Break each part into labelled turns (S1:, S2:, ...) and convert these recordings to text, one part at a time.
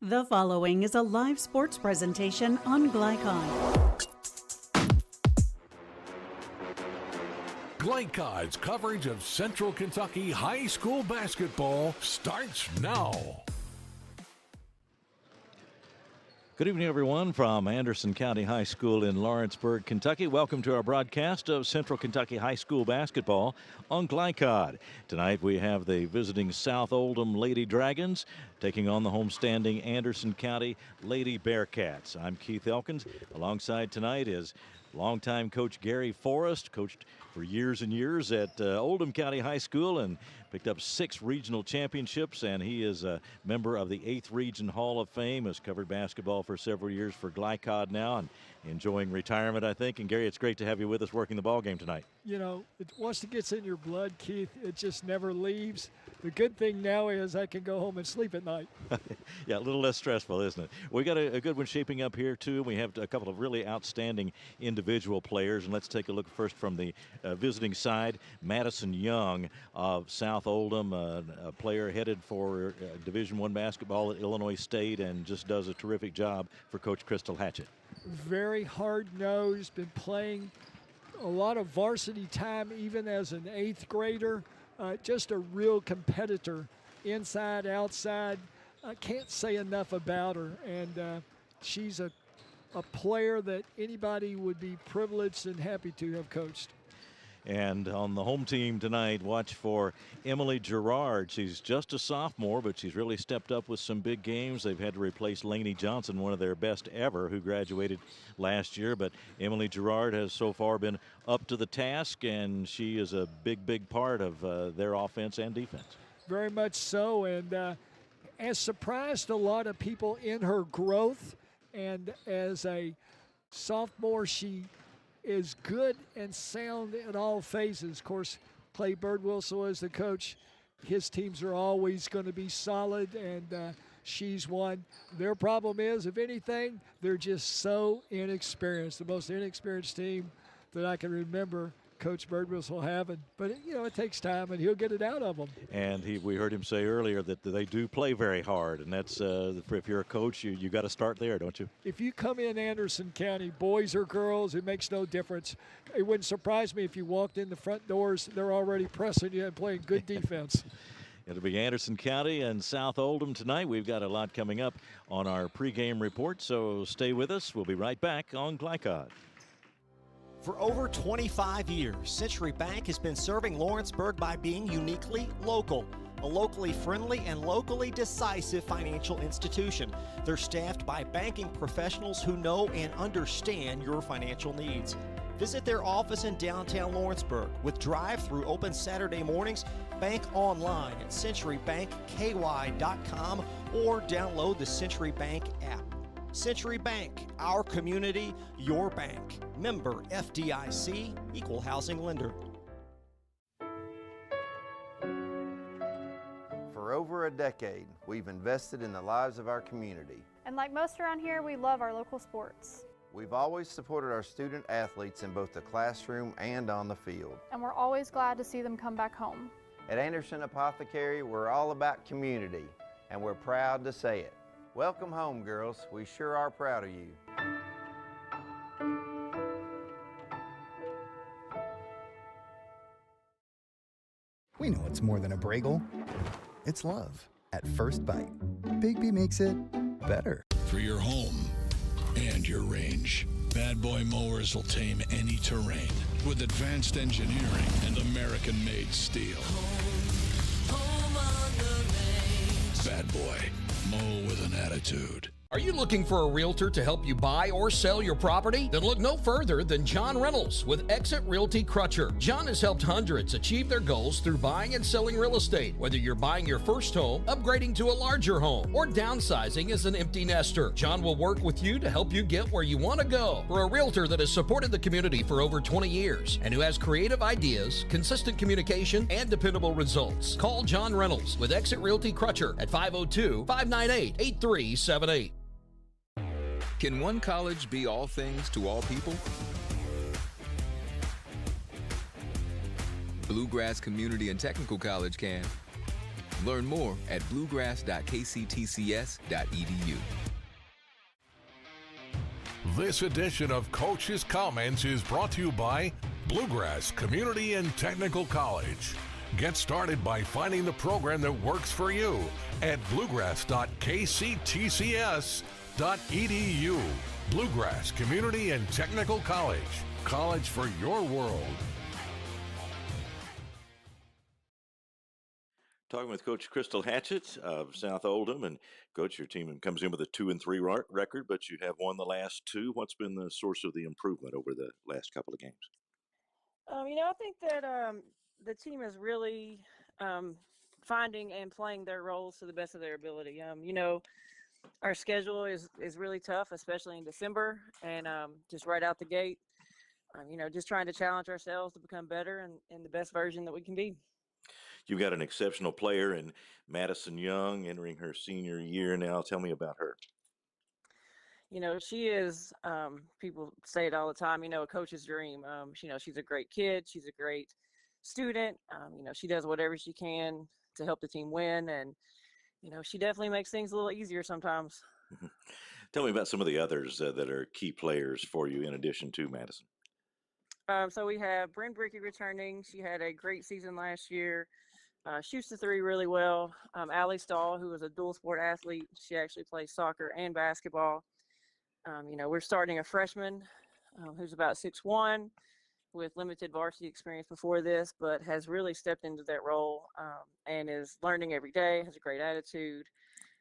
S1: The following is a live sports presentation on Glycon.
S2: Glycon's coverage of Central Kentucky high school basketball starts now.
S3: Good evening, everyone, from Anderson County High School in Lawrenceburg, Kentucky. Welcome to our broadcast of Central Kentucky High School basketball on Glycon. Tonight we have the visiting South Oldham Lady Dragons taking on the homestanding Anderson County Lady Bearcats. I'm Keith Elkins. Alongside tonight is longtime coach Gary Forrest, coached for years and years at Oldham County High School and picked up 6 regional championships, and he is a member of the 8th Region Hall of Fame, has covered basketball for several years for Glycod now and enjoying retirement, I think. And Gary, it's great to have you with us working the ball game tonight.
S4: You know, once it gets in your blood, Keith, it just never leaves. The good thing now is I can go home and sleep at night.
S3: Yeah, a little less stressful, isn't it? We got a good one shaping up here, too. We have a couple of really outstanding individual players, and let's take a look first from the visiting side. Madison Young of South Oldham, a player headed for Division I basketball at Illinois State, and just does a terrific job for Coach Crystal Hatchett.
S4: Very hard-nosed, been playing a lot of varsity time even as an 8th grader. Just a real competitor, inside, outside. I can't say enough about her, and she's a player that anybody would be privileged and happy to have coached.
S3: And on the home team tonight, watch for Emily Gerard. She's just a sophomore, but she's really stepped up with some big games. They've had to replace Lainey Johnson, one of their best ever, who graduated last year. But Emily Gerard has so far been up to the task, and she is a big part of their offense and defense. Very
S4: much so, and has surprised a lot of people in her growth. And as a sophomore, she is good and sound in all phases. Of course, Clay Birdwhistle is the coach. His teams are always going to be solid, and she's one. Their problem is, if anything, they're just so inexperienced. The most inexperienced team that I can remember Coach Birdwhistle having. But, you know, it takes time, and he'll get it out of them.
S3: And we heard him say earlier that they do play very hard, and that's if you're a coach, you got to start there, don't you?
S4: If you come in Anderson County, boys or girls, it makes no difference. It wouldn't surprise me if you walked in the front doors, they're already pressing you and playing good defense.
S3: It'll be Anderson County and South Oldham tonight. We've got a lot coming up on our pregame report, so stay with us. We'll be right back on Glycod.
S5: For over 25 years, Century Bank has been serving Lawrenceburg by being uniquely local, a locally friendly and locally decisive financial institution. They're staffed by banking professionals who know and understand your financial needs. Visit their office in downtown Lawrenceburg with drive-through open Saturday mornings. Bank online at centurybankky.com or download the Century Bank app. Century Bank, our community, your bank. Member FDIC, equal housing lender.
S6: For over a decade, we've invested in the lives of our community.
S7: And like most around here, we love our local sports.
S6: We've always supported our student athletes in both the classroom and on the field.
S7: And we're always glad to see them come back home.
S6: At Anderson Apothecary, we're all about community, and we're proud to say it. Welcome home, girls. We sure are proud of you.
S8: We know it's more than a Bragel. It's love at first bite. Big B makes it better.
S2: For your home and your range, Bad Boy Mowers will tame any terrain with advanced engineering and American-made steel. Home on the range. Bad Boy. Mow with an attitude.
S9: Are you looking for a realtor to help you buy or sell your property? Then look no further than John Reynolds with Exit Realty Crutcher. John has helped hundreds achieve their goals through buying and selling real estate. Whether you're buying your first home, upgrading to a larger home, or downsizing as an empty nester, John will work with you to help you get where you want to go. For a realtor that has supported the community for over 20 years and who has creative ideas, consistent communication, and dependable results, call John Reynolds with Exit Realty Crutcher at 502-598-8378.
S10: Can one college be all things to all people? Bluegrass Community and Technical College can. Learn more at bluegrass.kctcs.edu.
S11: This edition of Coach's Comments is brought to you by Bluegrass Community and Technical College. Get started by finding the program that works for you at bluegrass.kctcs.edu. Bluegrass Community and Technical College. College for your world.
S3: Talking with Coach Crystal Hatchett of South Oldham. And, Coach, your team comes in with a 2-3 record, but you have won the last two. What's been the source of the improvement over the last couple of games?
S12: I think that the team is really finding and playing their roles to the best of their ability. Our schedule is really tough, especially in December, and just right out the gate, just trying to challenge ourselves to become better and the best version that we can be.
S3: You've got an exceptional player in Madison Young entering her senior year now. Tell me about her.
S12: She is, people say it all the time, a coach's dream. She's a great kid. She's a great student. She does whatever she can to help the team win. And, she definitely makes things a little easier sometimes.
S3: Tell me about some of the others that are key players for you in addition to Madison.
S12: So we have Bryn Bricky returning. She had a great season last year. Shoots the three really well. Allie Stahl, who is a dual sport athlete, she actually plays soccer and basketball. We're starting a freshman who's about 6'1", with limited varsity experience before this, but has really stepped into that role and is learning every day, has a great attitude.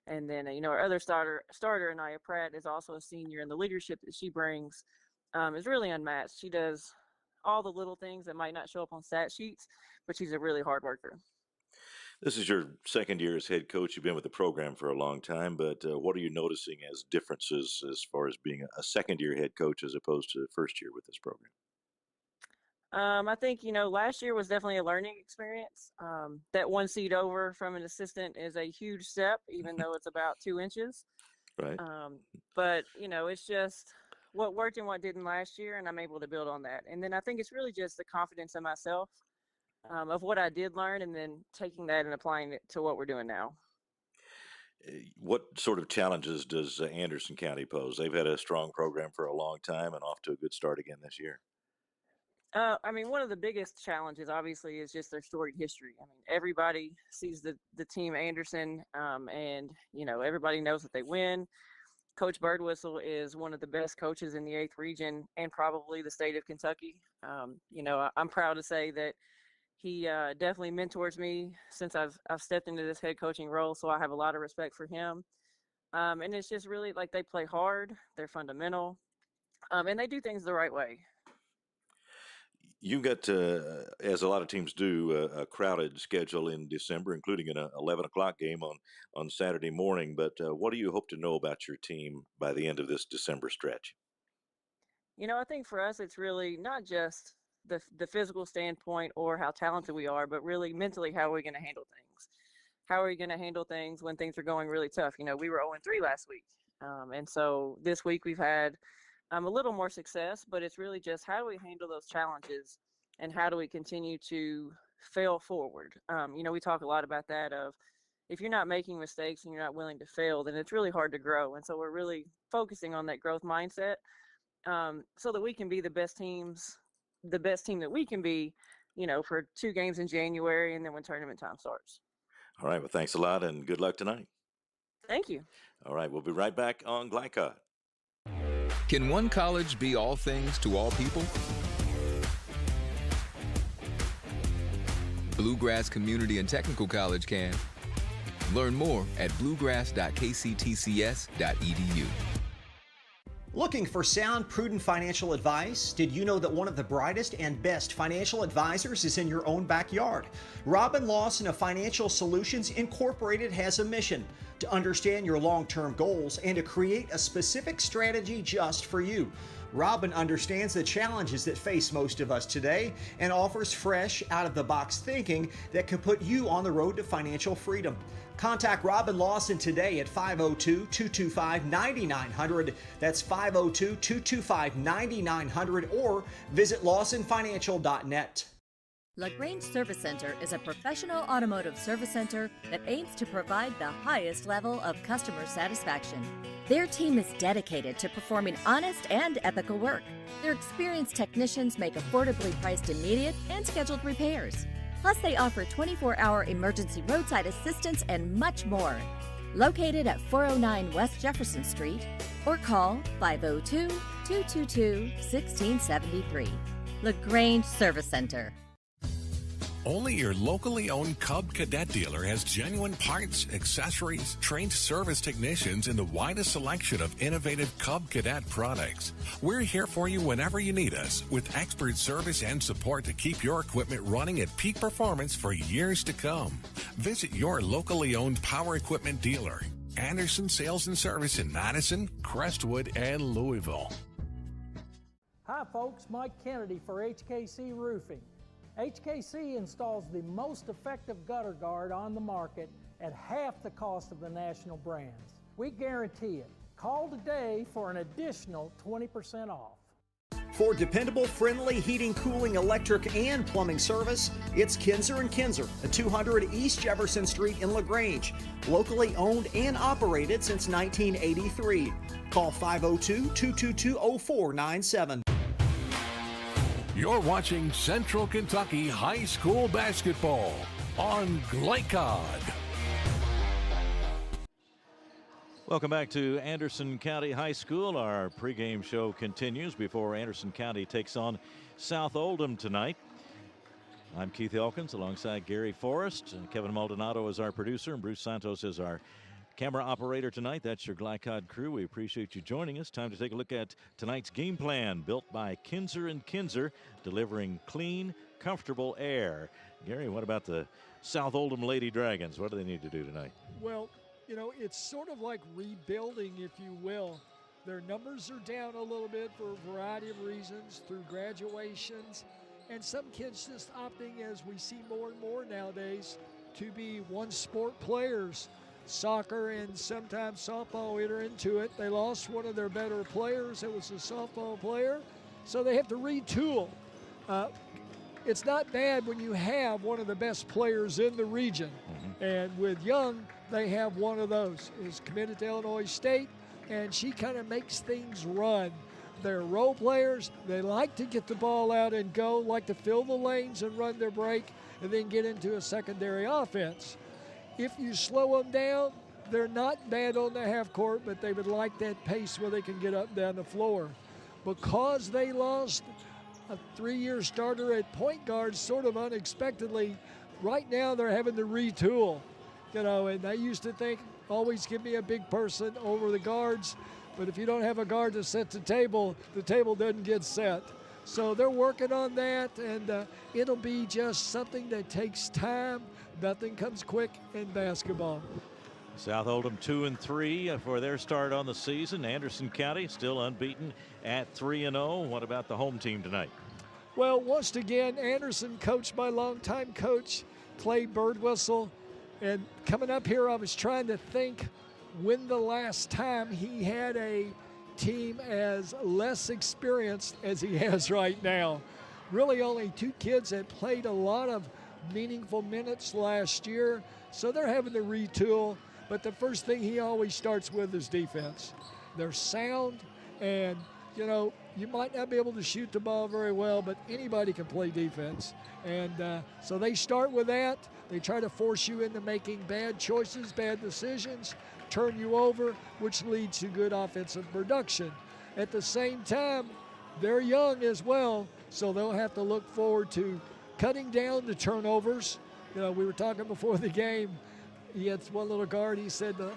S12: And then, our other starter, Anaya Pratt, is also a senior, and the leadership that she brings is really unmatched. She does all the little things that might not show up on stat sheets, but she's a really hard worker.
S3: This is your second year as head coach. You've been with the program for a long time, but what are you noticing as differences as far as being a second-year head coach as opposed to the first year with this program?
S12: I think, last year was definitely a learning experience. That one seat over from an assistant is a huge step, even though it's about 2 inches.
S3: Right.
S12: But, it's just what worked and what didn't last year, and I'm able to build on that. And then I think it's really just the confidence in myself. Of what I did learn, and then taking that and applying it to what we're doing now.
S3: What sort of challenges does Anderson County pose? They've had a strong program for a long time and off to a good start again this year.
S12: One of the biggest challenges, obviously, is just their storied history. Everybody sees the team Anderson, and, everybody knows that they win. Coach Birdwhistle is one of the best coaches in the 8th region and probably the state of Kentucky. I'm proud to say that he definitely mentors me since I've stepped into this head coaching role, so I have a lot of respect for him. And it's just really like they play hard, they're fundamental, and they do things the right way.
S3: You've got, as a lot of teams do, a crowded schedule in December, including an 11 o'clock game on Saturday morning. But what do you hope to know about your team by the end of this December stretch?
S12: I think for us, it's really not just the physical standpoint or how talented we are, but really mentally, how are we going to handle things? How are we going to handle things when things are going really tough? We were 0-3 last week. And so this week we've had a little more success, but it's really just how do we handle those challenges and how do we continue to fail forward? We talk a lot about that of if you're not making mistakes and you're not willing to fail, then it's really hard to grow. And so we're really focusing on that growth mindset so that we can be the best team that we can be, for 2 games in January and then when tournament time starts.
S3: All right. Well, thanks a lot and good luck tonight.
S12: Thank you.
S3: All right. We'll be right back on Glycod.
S10: Can one college be all things to all people? Bluegrass Community and Technical College can. Learn more at bluegrass.kctcs.edu.
S5: Looking for sound, prudent financial advice? Did you know that one of the brightest and best financial advisors is in your own backyard? Robin Lawson of Financial Solutions Incorporated has a mission to understand your long-term goals and to create a specific strategy just for you. Robin understands the challenges that face most of us today and offers fresh, out-of-the-box thinking that can put you on the road to financial freedom. Contact Robin Lawson today at 502-225-9900. That's 502-225-9900 or visit lawsonfinancial.net.
S13: LaGrange Service Center is a professional automotive service center that aims to provide the highest level of customer satisfaction. Their team is dedicated to performing honest and ethical work. Their experienced technicians make affordably priced immediate and scheduled repairs. Plus, they offer 24-hour emergency roadside assistance and much more. Located at 409 West Jefferson Street, or call 502-222-1673. LaGrange Service Center.
S11: Only your locally owned Cub Cadet dealer has genuine parts, accessories, trained service technicians, and the widest selection of innovative Cub Cadet products. We're here for you whenever you need us, with expert service and support to keep your equipment running at peak performance for years to come. Visit your locally owned power equipment dealer, Anderson Sales and Service in Madison, Crestwood, and Louisville.
S14: Hi folks, Mike Kennedy for HKC Roofing. HKC installs the most effective gutter guard on the market at half the cost of the national brands. We guarantee it. Call today for an additional 20% off.
S5: For dependable, friendly heating, cooling, electric, and plumbing service, it's Kinzer & Kinzer at 200 East Jefferson Street in LaGrange. Locally owned and operated since 1983. Call 502-222-0497.
S11: You're watching Central Kentucky High School basketball on Glycod.
S3: Welcome back to Anderson County High School. Our pregame show continues before Anderson County takes on South Oldham tonight. I'm Keith Elkins alongside Gary Forrest. Kevin Maldonado is our producer, and Bruce Santos is our camera operator tonight. That's your Glycod crew. We appreciate you joining us. Time to take a look at tonight's game plan, built by Kinzer & Kinzer, delivering clean, comfortable air. Gary, what about the South Oldham Lady Dragons? What do they need to do tonight?
S4: Well, you know, it's sort of like rebuilding, if you will. Their numbers are down a little bit for a variety of reasons, through graduations, and some kids just opting, as we see more and more nowadays, to be one-sport players. Soccer and sometimes softball enter into it. They lost one of their better players. It was a softball player, so they have to retool. It's not bad when you have one of the best players in the region. And with Young, they have one of those. Is committed to Illinois State, and she kind of makes things run. They're role players. They like to get the ball out and go, like to fill the lanes and run their break, and then get into a secondary offense. If you slow them down, they're not bad on the half court, but they would like that pace where they can get up and down the floor. Because they lost a 3-year starter at point guard sort of unexpectedly, right now they're having to retool. You know, and they used to think, always give me a big person over the guards, but if you don't have a guard to set the table doesn't get set. So they're working on that, and it'll be just something that takes time. Nothing comes quick in basketball.
S3: South Oldham 2-3 for their start on the season. Anderson County still unbeaten at 3-0. What about the home team tonight?
S4: Well, once again, Anderson, coached by longtime coach Clay Birdwhistle. And coming up here, I was trying to think when the last time he had a team as less experienced as he has right now. Really only 2 kids that played a lot of meaningful minutes last year, so they're having to retool. But the first thing he always starts with is defense. They're sound, and you know, you might not be able to shoot the ball very well, but anybody can play defense. And so they start with that. They try to force you into making bad choices, bad decisions, turn you over, which leads to good offensive production. At the same time, they're young as well, so they'll have to look forward to cutting down the turnovers. You know, we were talking before the game. He had one little guard, he said a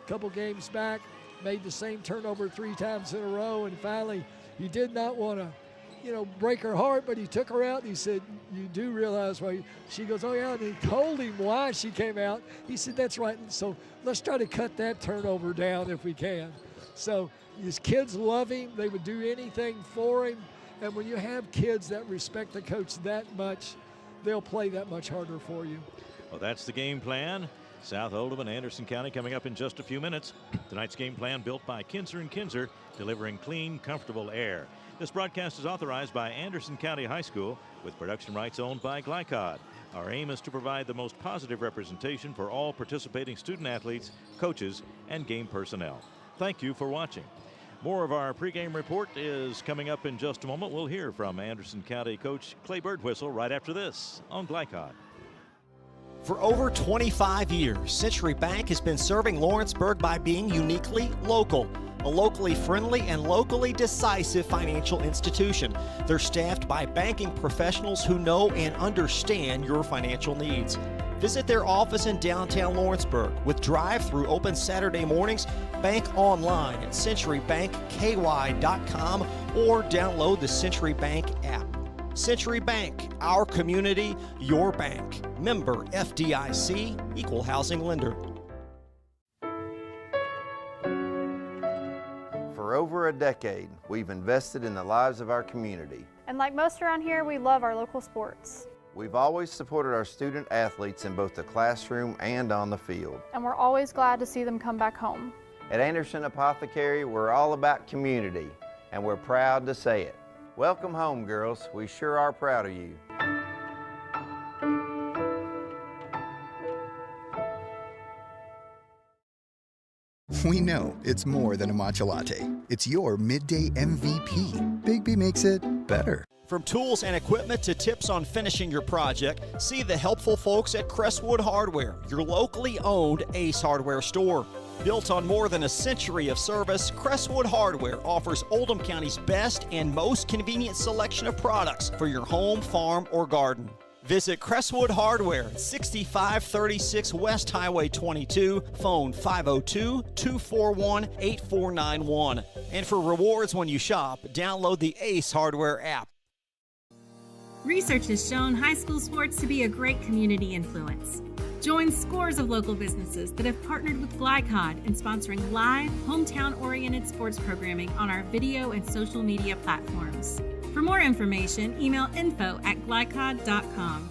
S4: couple games back, made the same turnover 3 times in a row, and finally he did not want to, you know, break her heart, but he took her out and he said, you do realize why? She goes, oh yeah, and he told him why she came out. He said, that's right, and so let's try to cut that turnover down if we can. So his kids love him. They would do anything for him. And when you have kids that respect the coach that much, they'll play that much harder for you.
S3: Well, that's the game plan. South Oldham and Anderson County coming up in just a few minutes. Tonight's game plan built by Kinzer and Kinzer, delivering clean, comfortable air. This broadcast is authorized by Anderson County High School with production rights owned by Glycod. Our aim is to provide the most positive representation for all participating student athletes, coaches, and game personnel. Thank you for watching. More of our pregame report is coming up in just a moment. We'll hear from Anderson County coach Clay Birdwhistle right after this on Glycod.
S5: For over 25 years, Century Bank has been serving Lawrenceburg by being uniquely local. A locally friendly and locally decisive financial institution. They're staffed by banking professionals who know and understand your financial needs. Visit their office in downtown Lawrenceburg with drive-through open Saturday mornings. Bank online at centurybankky.com or download the Century Bank app. Century Bank, our community, your bank. Member FDIC, equal housing lender.
S6: For over a decade, we've invested in the lives of our community.
S7: And like most around here, we love our local sports.
S6: We've always supported our student athletes in both the classroom and on the field.
S7: And we're always glad to see them come back home.
S6: At Anderson Apothecary, we're all about community, and we're proud to say it. Welcome home, girls. We sure are proud of you.
S8: We know it's more than a matcha latte. It's your midday MVP. Bigby makes it better.
S5: From tools and equipment to tips on finishing your project, see the helpful folks at Crestwood Hardware, your locally owned Ace Hardware store. Built on more than a century of service, Crestwood Hardware offers Oldham County's best and most convenient selection of products for your home, farm, or garden. Visit Crestwood Hardware at 6536 West Highway 22, phone 502-241-8491. And for rewards when you shop, download the Ace Hardware app.
S15: Research has shown high school sports to be a great community influence. Join scores of local businesses that have partnered with Glycod in sponsoring live, hometown-oriented sports programming on our video and social media platforms. For more information, email info@glycod.com.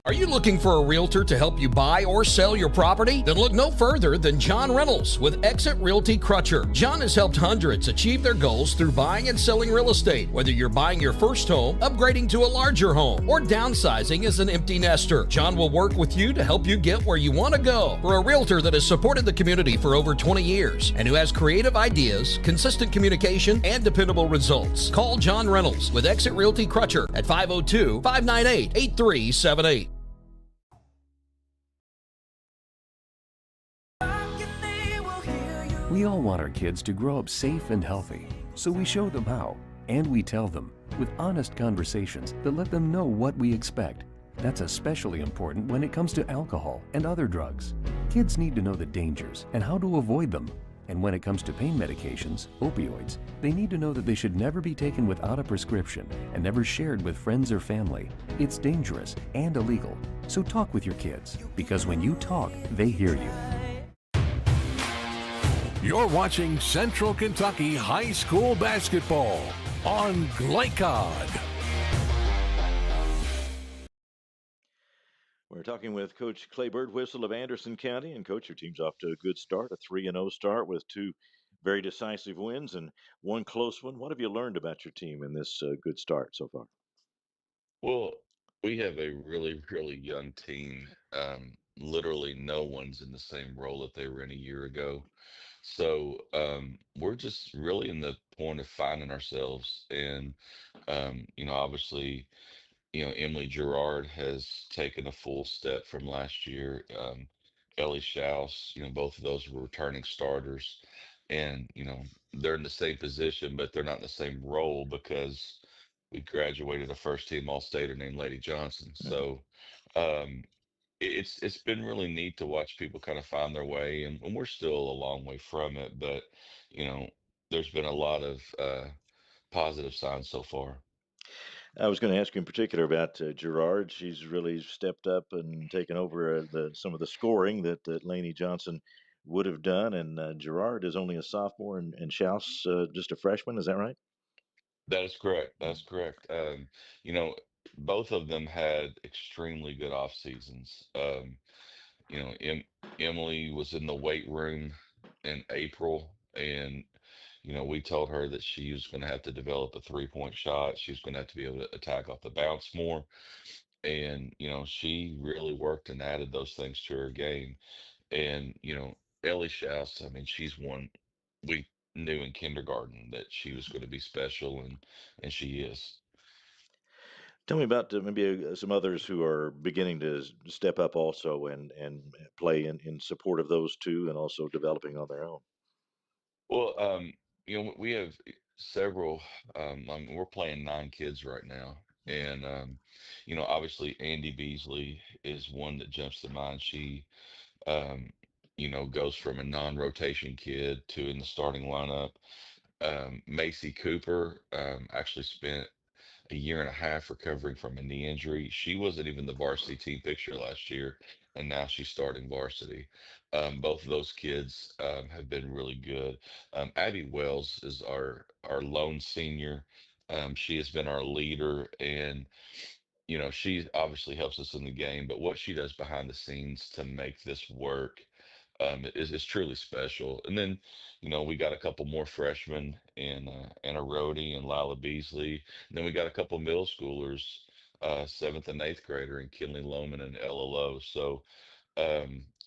S9: Are you looking for a realtor to help you buy or sell your property? Then look no further than John Reynolds with Exit Realty Crutcher. John has helped hundreds achieve their goals through buying and selling real estate. Whether you're buying your first home, upgrading to a larger home, or downsizing as an empty nester, John will work with you to help you get where you want to go. For a realtor that has supported the community for over 20 years and who has creative ideas, consistent communication, and dependable results, call John Reynolds with Exit Realty Crutcher at 502-598-8378.
S16: We all want our kids to grow up safe and healthy, so we show them how, and we tell them with honest conversations that let them know what we expect. That's especially important when it comes to alcohol and other drugs. Kids need to know the dangers and how to avoid them. And when it comes to pain medications, opioids, they need to know that they should never be taken without a prescription and never shared with friends or family. It's dangerous and illegal. So talk with your kids, because when you talk, they hear you.
S11: You're watching Central Kentucky High School basketball on Glycod.
S3: We're talking with Coach Clay Birdwhistle of Anderson County. And, Coach, your team's off to a good start, a 3-0 start with 2 very decisive wins and 1 close one. What have you learned about your team in this good start so far?
S17: Well, we have a really, really young team. Literally no one's in the same role that they were in a year ago. So we're just really in the point of finding ourselves. And, obviously, Emily Gerard has taken a full step from last year. Ellie Schaus, both of those were returning starters. And, they're in the same position, but they're not in the same role because we graduated a first team All-Stater named Lady Johnson. So um, it's been really neat to watch people kind of find their way, and we're still a long way from it, but there's been a lot of positive signs so far.
S3: I was going to ask you in particular about Gerard. She's really stepped up and taken over some of the scoring that Lainey Johnson would have done. And Gerard is only a sophomore, and Schaus just a freshman. Is that right?
S17: That is correct. That's correct. You know, both of them had extremely good off seasons. you know, Emily was in the weight room in April, and we told her that she was going to have to develop a 3-point shot. She was going to have to be able to attack off the bounce more, and she really worked and added those things to her game. And Ellie Schaus, I mean, she's one we knew in kindergarten that she was going to be special, and she is.
S3: Tell me about maybe some others who are beginning to step up also and play in support of those two and also developing on their own.
S17: Well, we have several. I mean, we're playing 9 kids right now, and obviously Andy Beasley is one that jumps to mind. She, um, goes from a non-rotation kid to in the starting lineup. Macy Cooper actually spent a year and a half recovering from a knee injury. She wasn't even the varsity team picture last year, and now she's starting varsity. Both of those kids have been really good. Abby Wells is our lone senior. She has been our leader, and she obviously helps us in the game, but what she does behind the scenes to make this work is truly special. And then, we got a couple more freshmen in Anna Rhodey and Lila Beasley. And then we got a couple middle schoolers, 7th and 8th grader in Kinley Loman and Ella Lowe. So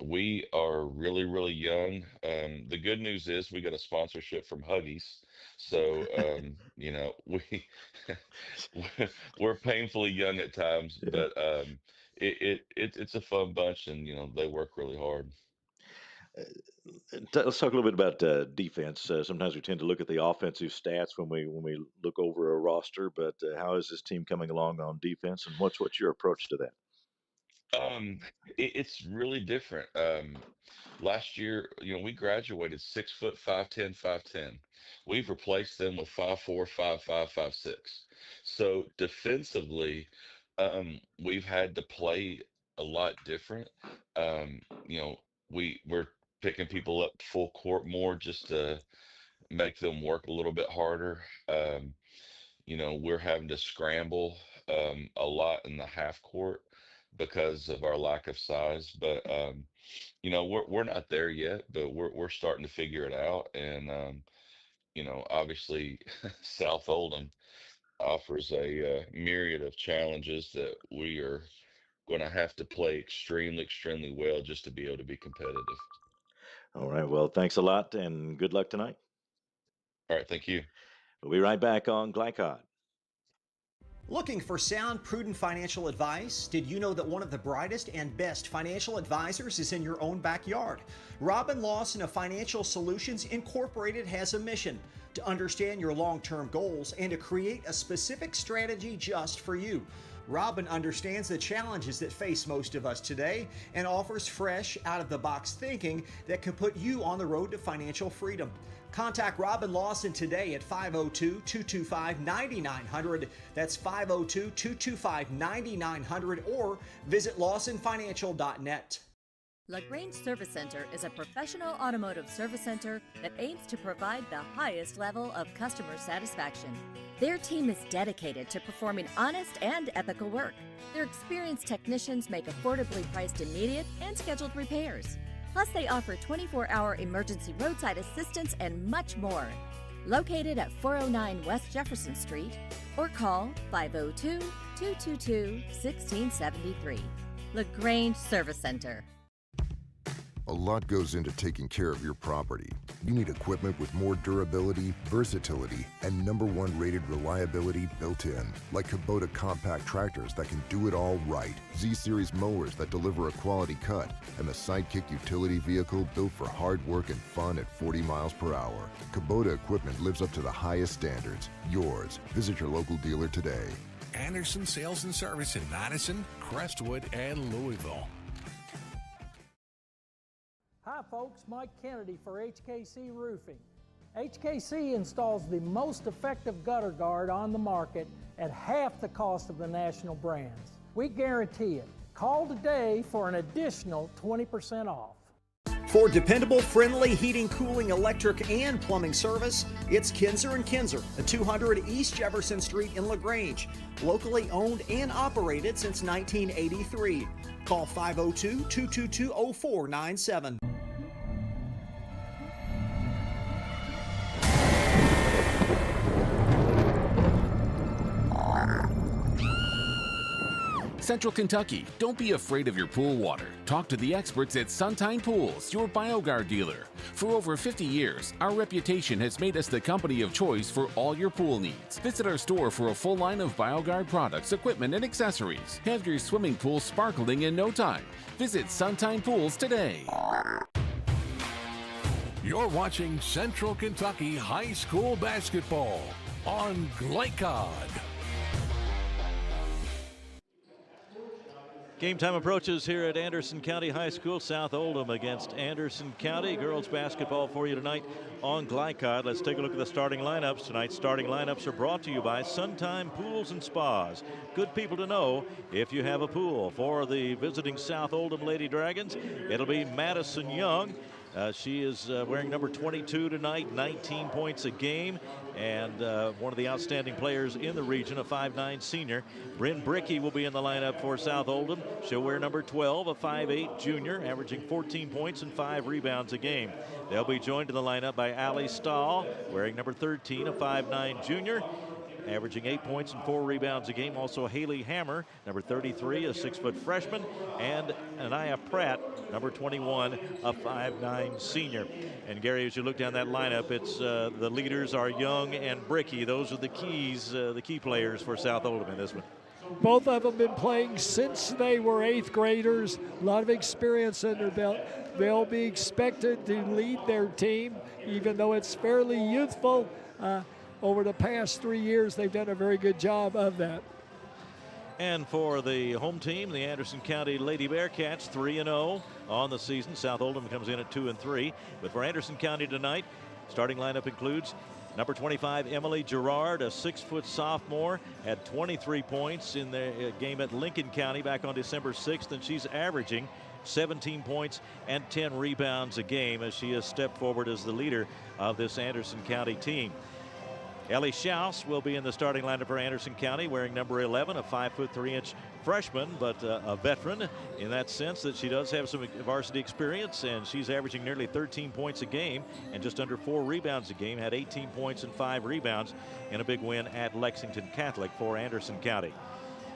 S17: we are really, really young. The good news is we got a sponsorship from Huggies. So, we we're painfully young at times,
S3: Yeah.
S17: but it's a fun bunch, and they work really hard.
S3: Let's talk a little bit about defense. Sometimes we tend to look at the offensive stats when we look over a roster, but how is this team coming along on defense, and what's your approach to that?
S17: It's really different. Last year, we graduated 6 foot 5'10", 5'10". We've replaced them with 5'4", 5'5", 5'6". So defensively, we've had to play a lot different. Um, you know, we're picking people up full court more just to make them work a little bit harder. We're having to scramble a lot in the half court because of our lack of size. But we're not there yet, but we're starting to figure it out. And obviously, South Oldham offers a myriad of challenges that we are going to have to play extremely, extremely well just to be able to be competitive.
S3: All right. Well, thanks a lot, and good luck tonight.
S17: All right. Thank you.
S3: We'll be right back on Glycod.
S5: Looking for sound, prudent financial advice? Did you know that one of the brightest and best financial advisors is in your own backyard? Robin Lawson of Financial Solutions Incorporated has a mission to understand your long-term goals and to create a specific strategy just for you. Robin understands the challenges that face most of us today and offers fresh, out-of-the-box thinking that can put you on the road to financial freedom. Contact Robin Lawson today at 502-225-9900. That's 502-225-9900, or visit lawsonfinancial.net.
S13: LaGrange Service Center is a professional automotive service center that aims to provide the highest level of customer satisfaction. Their team is dedicated to performing honest and ethical work. Their experienced technicians make affordably priced immediate and scheduled repairs. Plus, they offer 24-hour emergency roadside assistance and much more. Located at 409 West Jefferson Street, or call 502-222-1673. LaGrange Service Center.
S18: A lot goes into taking care of your property. You need equipment with more durability, versatility, and #1 rated reliability built in, like Kubota compact tractors that can do it all right, Z-Series mowers that deliver a quality cut, and the Sidekick utility vehicle built for hard work and fun at 40 miles per hour. Kubota equipment lives up to the highest standards. Yours. Visit your local dealer today.
S11: Anderson Sales and Service in Madison, Crestwood, and Louisville.
S14: Hi folks, Mike Kennedy for HKC Roofing. HKC installs the most effective gutter guard on the market at half the cost of the national brands. We guarantee it. Call today for an additional 20% off.
S5: For dependable, friendly heating, cooling, electric, and plumbing service, it's Kinzer & Kinzer at 200 East Jefferson Street in LaGrange. Locally owned and operated since 1983. Call 502-222-0497.
S11: Central Kentucky, don't be afraid of your pool water. Talk to the experts at Suntine Pools, your BioGuard dealer. For over 50 years, our reputation has made us the company of choice for all your pool needs. Visit our store for a full line of BioGuard products, equipment, and accessories. Have your swimming pool sparkling in no time. Visit Suntine Pools today. You're watching Central Kentucky High School basketball on Glycod.
S3: Game time approaches here at Anderson County High School. South Oldham against Anderson County. Girls basketball for you tonight on Glycod. Let's take a look at the starting lineups. Tonight's starting lineups are brought to you by Suntime Pools and Spas. Good people to know if you have a pool. For the visiting South Oldham Lady Dragons, it'll be Madison Young. She is wearing number 22 tonight, 19 points a game, and one of the outstanding players in the region, a 5'9" senior. Bryn Brickey will be in the lineup for South Oldham. She'll wear number 12, a 5'8" junior, averaging 14 points and 5 rebounds a game. They'll be joined in the lineup by Allie Stahl, wearing number 13, a 5'9" junior, averaging 8 points and 4 rebounds a game. Also Haley Hammer, number 33, a 6-foot freshman, and Anaya Pratt, number 21, a 5'9" senior. And Gary, as you look down that lineup, it's the leaders are Young and Brickey. Those are the keys, the key players for South Oldham in this one.
S4: Both of them been playing since they were 8th graders. A lot of experience under their belt. They'll be expected to lead their team, even though it's fairly youthful. Over the past 3 years, they've done a very good job of that.
S3: And for the home team, the Anderson County Lady Bearcats, 3-0 on the season. South Oldham comes in at 2-3. But for Anderson County tonight, starting lineup includes number 25, Emily Gerard, a 6-foot sophomore, had 23 points in the game at Lincoln County back on December 6th, and she's averaging 17 points and 10 rebounds a game as she has stepped forward as the leader of this Anderson County team. Ellie Schaus will be in the starting lineup for Anderson County, wearing number 11, a 5'3" freshman, but a veteran in that sense that she does have some varsity experience, and she's averaging nearly 13 points a game and just under 4 rebounds a game, had 18 points and 5 rebounds in a big win at Lexington Catholic for Anderson County.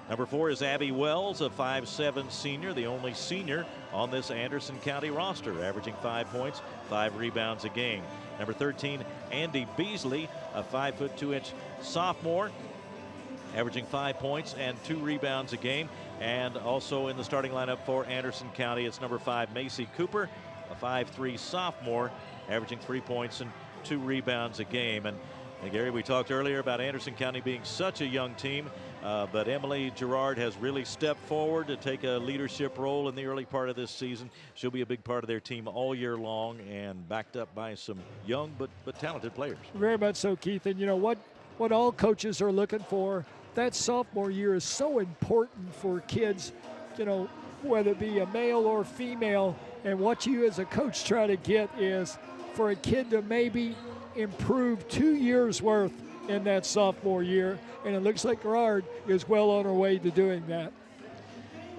S3: Number 4 is Abby Wells, a 5'7" senior, the only senior on this Anderson County roster, averaging 5 points, 5 rebounds a game. Number 13, Andy Beasley, a 5'2" sophomore, averaging 5 points and 2 rebounds a game. And also in the starting lineup for Anderson County, it's number 5, Macy Cooper, a 5'3" sophomore, averaging 3 points and 2 rebounds a game. And Gary, we talked earlier about Anderson County being such a young team, but Emily Gerard has really stepped forward to take a leadership role in the early part of this season. She'll be a big part of their team all year long and backed up by some young but talented players.
S4: Very much so, Keith. And you know what all coaches are looking for, that sophomore year is so important for kids, you know, whether it be a male or female. And what you as a coach try to get is for a kid to maybe improve 2 years worth in that sophomore year, and it looks like Gerard is well on her way to doing that.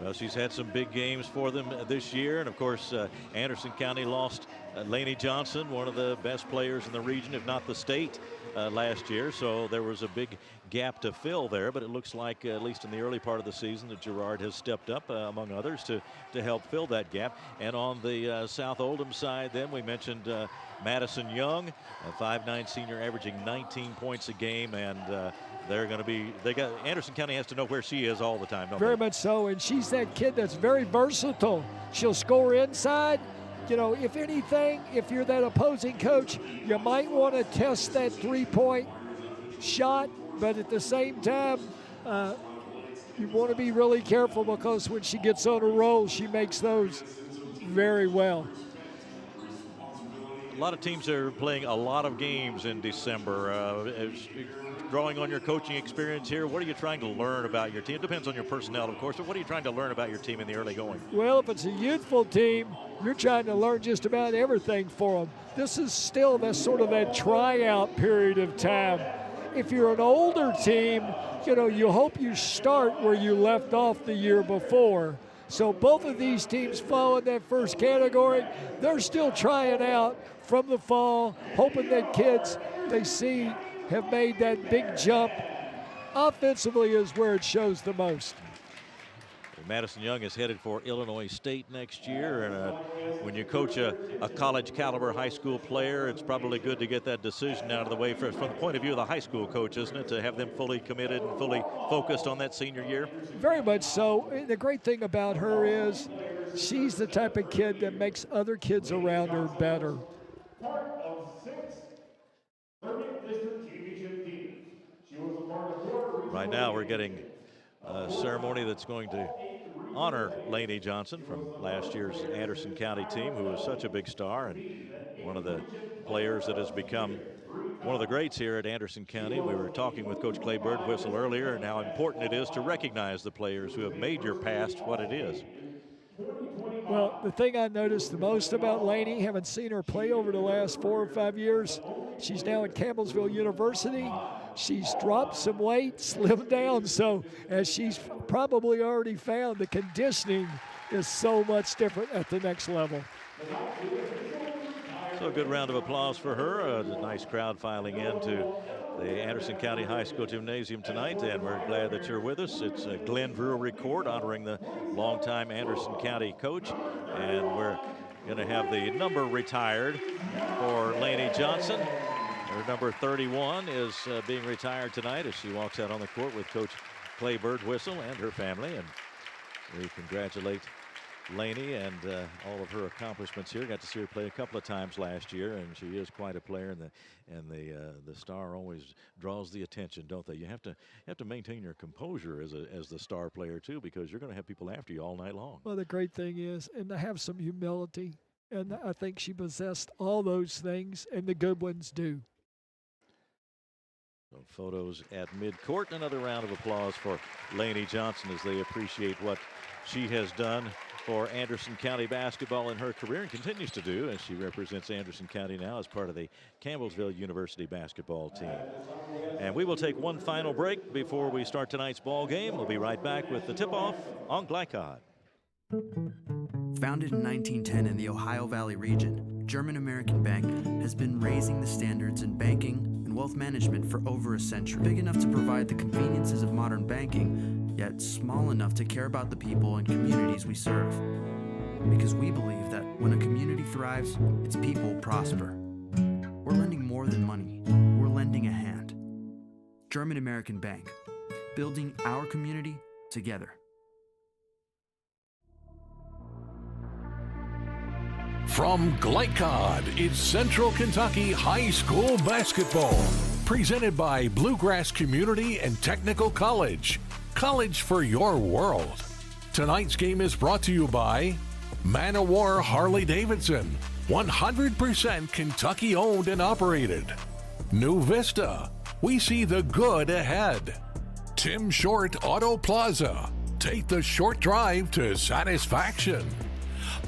S3: Well, she's had some big games for them this year, and of course Anderson County lost Lainey Johnson, one of the best players in the region, if not the state, last year, so there was a big gap to fill there, but it looks like at least in the early part of the season that Gerard has stepped up among others to help fill that gap. And on the South Oldham side, then we mentioned Madison Young, a 5'9" senior, averaging 19 points a game, and they're going to be, Anderson County has to know where she is all the time, don't
S4: Very
S3: they?
S4: much so, and she's that kid that's very versatile. She'll score inside. You know, if anything, if you're that opposing coach, you might want to test that three-point shot, but at the same time, you want to be really careful because when she gets on a roll, she makes those very well.
S3: A lot of teams are playing a lot of games in December. drawing on your coaching experience here, what are you trying to learn about your team? It depends on your personnel, of course, but what are you trying to learn about your team in the early going?
S4: Well, if it's a youthful team, you're trying to learn just about everything for them. This is still that sort of that tryout period of time. If you're an older team, you hope you start where you left off the year before. So both of these teams fall in that first category. They're still trying out from the fall, hoping that kids they see have made that big jump. Offensively is where it shows the most.
S3: Madison Young is headed for Illinois State next year, and when you coach a college caliber high school player, it's probably good to get that decision out of the way from the point of view of the high school coach, isn't it, to have them fully committed and fully focused on that senior year?
S4: Very much so. The great thing about her is she's the type of kid that makes other kids around her better.
S3: Right now we're getting a ceremony that's going to honor Lainey Johnson from last year's Anderson County team, who was such a big star and one of the players that has become one of the greats here at Anderson County. We were talking with Coach Clay Birdwhistle earlier and how important it is to recognize the players who have made your past what it is.
S4: Well, the thing I noticed the most about Lainey, haven't seen her play over the last 4 or 5 years, she's now at Campbellsville University. She's dropped some weight, slimmed down, so as she's probably already found, the conditioning is so much different at the next level.
S3: So a good round of applause for her. A nice crowd filing into the Anderson County High School Gymnasium tonight, and we're glad that you're with us. It's a Glenn Brewery Court honoring the longtime Anderson County coach, and we're going to have the number retired for Lainey Johnson. Her number 31 is being retired tonight as she walks out on the court with Coach Clay Birdwhistle and her family, and we congratulate Lainey and all of her accomplishments here. Got to see her play a couple of times last year, and she is quite a player. And the star always draws the attention, don't they? You have to maintain your composure as the star player too, because you're going to have people after you all night long.
S4: Well, the great thing is, and to have some humility, and I think she possessed all those things, and the good ones do.
S3: So photos at midcourt. Another round of applause for Lainey Johnson as they appreciate what she has done for Anderson County basketball in her career and continues to do as she represents Anderson County now as part of the Campbellsville University basketball team. And we will take one final break before we start tonight's ball game. We'll be right back with the tip-off on Glycod.
S19: Founded in 1910 in the Ohio Valley region, German American Bank has been raising the standards in banking and wealth management for over a century. Big enough to provide the conveniences of modern banking, yet small enough to care about the people and communities we serve. Because we believe that when a community thrives, its people prosper. We're lending more than money. We're lending a hand. German American Bank, building our community together.
S11: From Glycod, it's Central Kentucky High School basketball. Presented by Bluegrass Community and Technical College. College for your world. Tonight's game is brought to you by Man O' War Harley-Davidson. 100% Kentucky owned and operated. New Vista. We see the good ahead. Tim Short Auto Plaza. Take the short drive to satisfaction.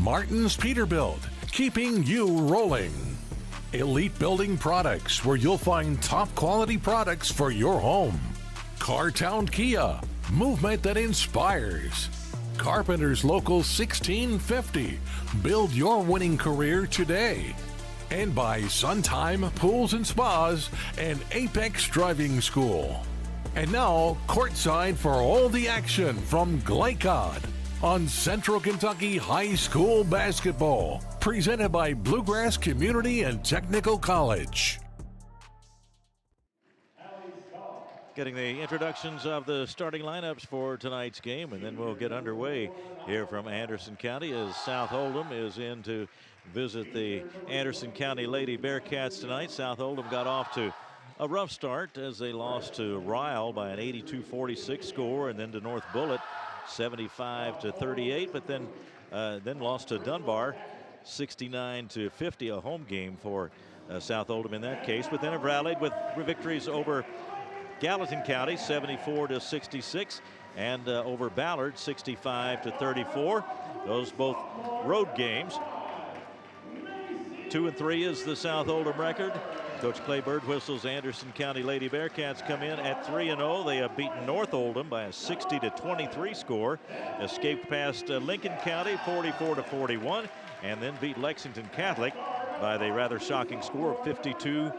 S11: Martin's Peterbilt, keeping you rolling. Elite Building Products, where you'll find top quality products for your home. Cartown Kia, movement that inspires. Carpenter's Local 1650, build your winning career today. And by Suntime Pools and Spas and Apex Driving School. And now, courtside for all the action from Glycod on Central Kentucky High School basketball, presented by Bluegrass Community and Technical College.
S3: Getting the introductions of the starting lineups for tonight's game, and then we'll get underway here from Anderson County as South Oldham is in to visit the Anderson County Lady Bearcats tonight. South Oldham got off to a rough start as they lost to Ryle by an 82-46 score, and then to North Bullitt 75-38, but then lost to Dunbar 69-50, a home game for South Oldham in that case, but then have rallied with victories over Gallatin County 74-66, and over Ballard 65-34. Those both road games. 2-3 is the South Oldham record. Coach Clay Birdwhistle's Anderson County Lady Bearcats come in at 3-0. They have beaten North Oldham by a 60-23 score, escaped past Lincoln County 44-41, and then beat Lexington Catholic by the rather shocking score of 52-11.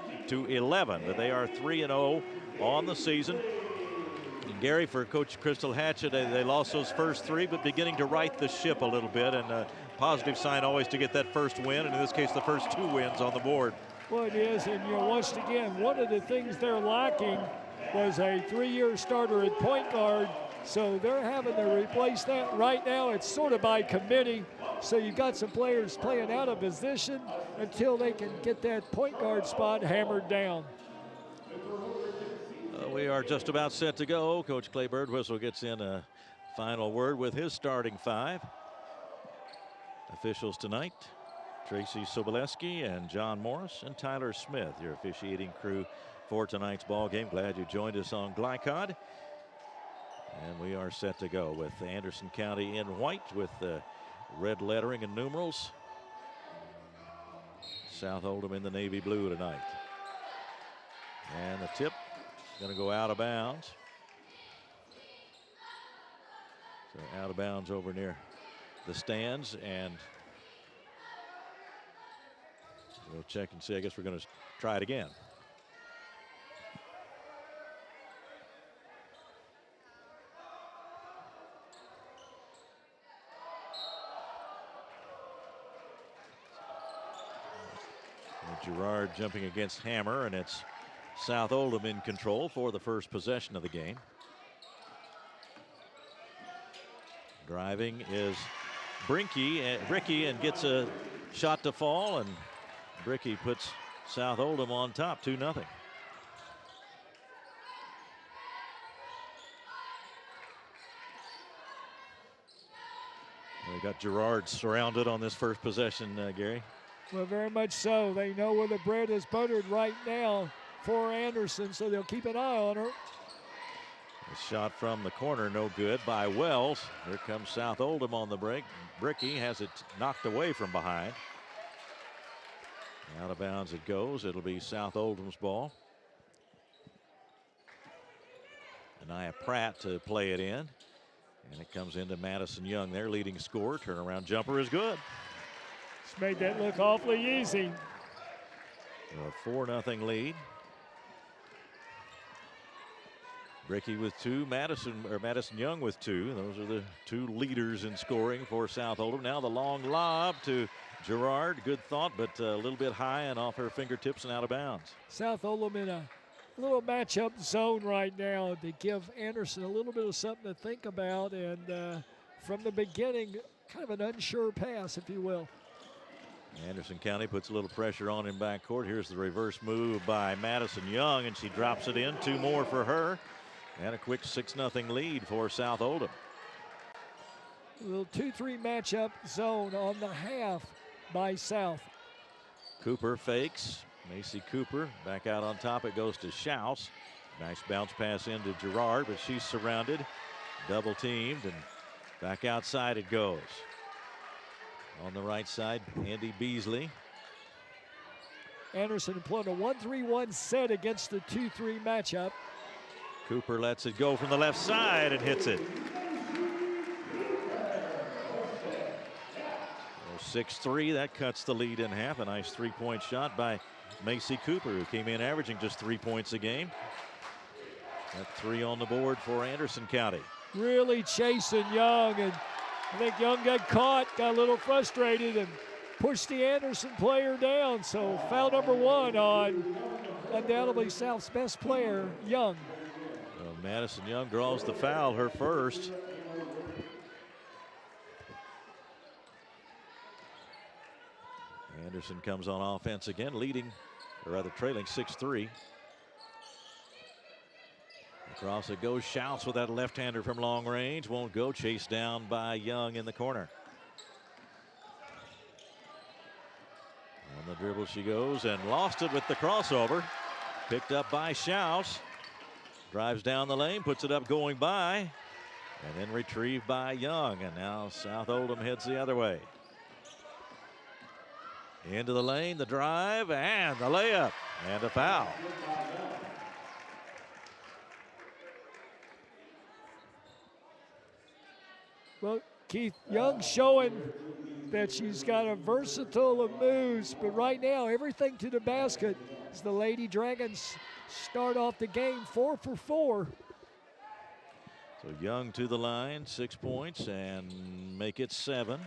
S3: But they are 3-0 on the season. And Gary, for Coach Crystal Hatchett, they lost those first three, but beginning to right the ship a little bit, and a positive sign always to get that first win, and in this case the first 2 wins on the board.
S4: Well, it is, and once again, one of the things they're lacking was a 3-year starter at point guard, so they're having to replace that. Right now it's sort of by committee, so you've got some players playing out of position until they can get that point guard spot hammered down.
S3: We are just about set to go. Coach Clay Birdwhistle gets in a final word with his starting 5. Officials tonight: Tracy Soboleski and John Morris and Tyler Smith, your officiating crew for tonight's ball game. Glad you joined us on Glycod. And we are set to go with Anderson County in white with red lettering and numerals. South Oldham in the navy blue tonight. And the tip going to go out of bounds. So out of bounds over near the stands, and we'll check and see. I guess we're going to try it again. Gerard jumping against Hammer, and it's South Oldham in control for the first possession of the game. Driving is Bricky, and gets a shot to fall, and Bricky puts South Oldham on top 2-0. We got Gerard surrounded on this first possession, Gary.
S4: Well, very much so. They know where the bread is buttered right now for Anderson, so they'll keep an eye on her.
S3: A shot from the corner, no good by Wells. Here comes South Oldham on the break. Bricky has it knocked away from behind. Out of bounds it goes. It'll be South Oldham's ball. Anaya Pratt to play it in. And it comes into Madison Young, their leading scorer. Turnaround jumper is good.
S4: It's made that look awfully easy.
S3: A 4-0 lead. Bricky with 2, Madison Young with 2. Those are the 2 leaders in scoring for South Oldham. Now the long lob to Gerard. Good thought, but a little bit high and off her fingertips and out of bounds.
S4: South Oldham in a little matchup zone right now to give Anderson a little bit of something to think about, and from the beginning, kind of an unsure pass, if you will.
S3: Anderson County puts a little pressure on in backcourt. Here's the reverse move by Madison Young, and she drops it in. 2 more for her. And a quick 6-0 lead for South Oldham.
S4: A little 2-3 matchup zone on the half by South.
S3: Cooper fakes. Macy Cooper back out on top. It goes to Schaus. Nice bounce pass into Gerard, but she's surrounded, double teamed, and back outside it goes. On the right side, Andy Beasley.
S4: Anderson playing a 1-3-1 set against the 2-3 matchup.
S3: Cooper lets it go from the left side and hits it. 6-3, that cuts the lead in half. A nice 3-point shot by Macy Cooper, who came in averaging just 3 points a game. Got 3 on the board for Anderson County.
S4: Really chasing Young, and I think Young got caught, got a little frustrated, and pushed the Anderson player down. So foul number 1 on undoubtedly South's best player, Young.
S3: Madison Young draws the foul, her first. Anderson comes on offense again, leading, or rather trailing 6-3. Across it goes. Schaus with that left-hander from long range. Won't go. Chased down by Young in the corner. On the dribble she goes and lost it with the crossover. Picked up by Schaus. Drives down the lane, puts it up going by, and then retrieved by Young. And now South Oldham heads the other way. Into the lane, the drive, and the layup, and a foul.
S4: Well, Keith, Young showing that she's got a versatile of moves, but right now everything to the basket as the Lady Dragons start off the game 4 for 4.
S3: So Young to the line, 6 points, and make it 7.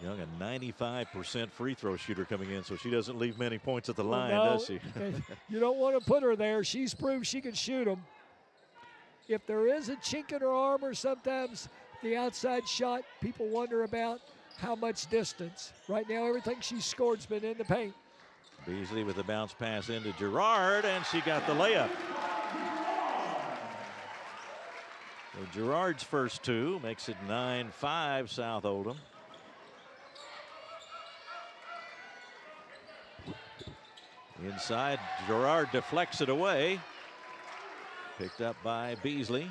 S3: Young, a 95% free throw shooter coming in, so she doesn't leave many points at the line, does she?
S4: You don't want to put her there. She's proved she can shoot them. If there is a chink in her armor, sometimes the outside shot, people wonder about how much distance. Right now, everything she's scored's been in the paint.
S3: Beasley with the bounce pass into Gerard, and she got the layup. So Gerard's first 2 makes it 9-5 South Oldham. Inside, Gerard deflects it away. Picked up by Beasley.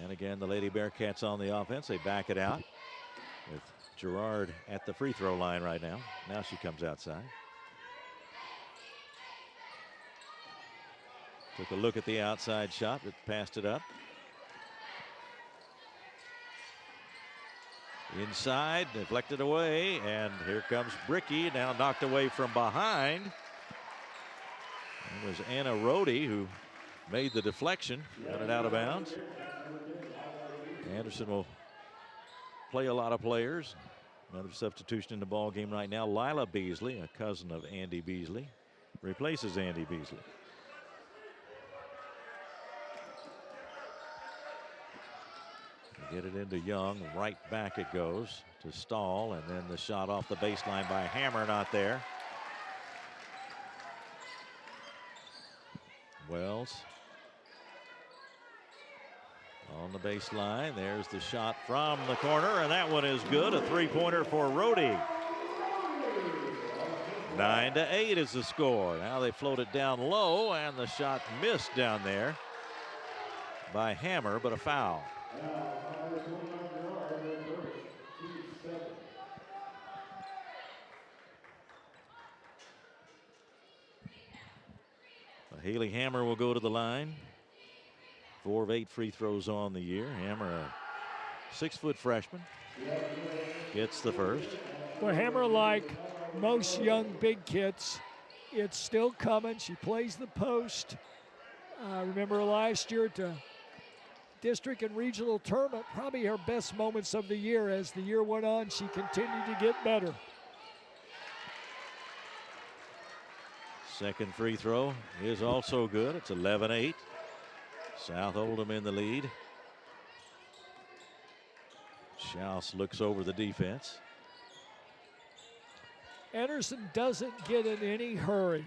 S3: And again, the Lady Bearcats on the offense. They back it out with Gerard at the free throw line right now. Now she comes outside. Took a look at the outside shot, but passed it up. Inside, deflected away, and here comes Bricky, now knocked away from behind. It was Anna Rohde who made the deflection, got it out of bounds. Anderson will play a lot of players. Another substitution in the ball game right now. Lila Beasley, a cousin of Andy Beasley, replaces Andy Beasley. Get it into Young, right back it goes to Stahl, and then the shot off the baseline by Hammer, not there. Wells on the baseline. There's the shot from the corner, and that one is good. A three-pointer for Rohde. 9-8 is the score. Now they float it down low, and the shot missed down there by Hammer, but a foul. Haley Hammer will go to the line. 4 of 8 free throws on the year. Hammer, a 6-foot freshman, gets the first.
S4: Well, Hammer, like most young big kids, it's still coming. She plays the post. I remember last year at the district and regional tournament, probably her best moments of the year. As the year went on, she continued to get better.
S3: Second free throw is also good. It's 11-8. South Oldham in the lead. Schaus looks over the defense.
S4: Anderson doesn't get in any hurry.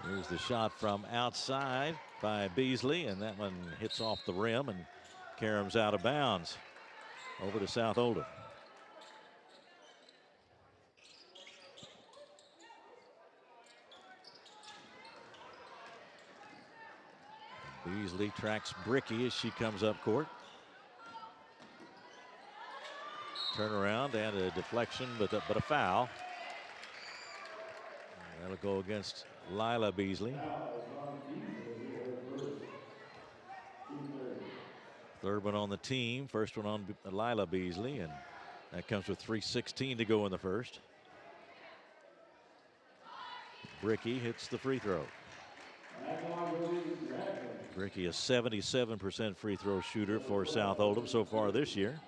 S3: Here's the shot from outside by Beasley, and that one hits off the rim and caroms out of bounds over to South Oldham. Beasley tracks Bricky as she comes up court. Turnaround and a deflection, but a foul. That'll go against Lila Beasley. Third one on the team, first one on Lila Beasley, and that comes with 3:16 to go in the first. Bricky hits the free throw. Bricky, a 77% free throw shooter for South Oldham so far this year.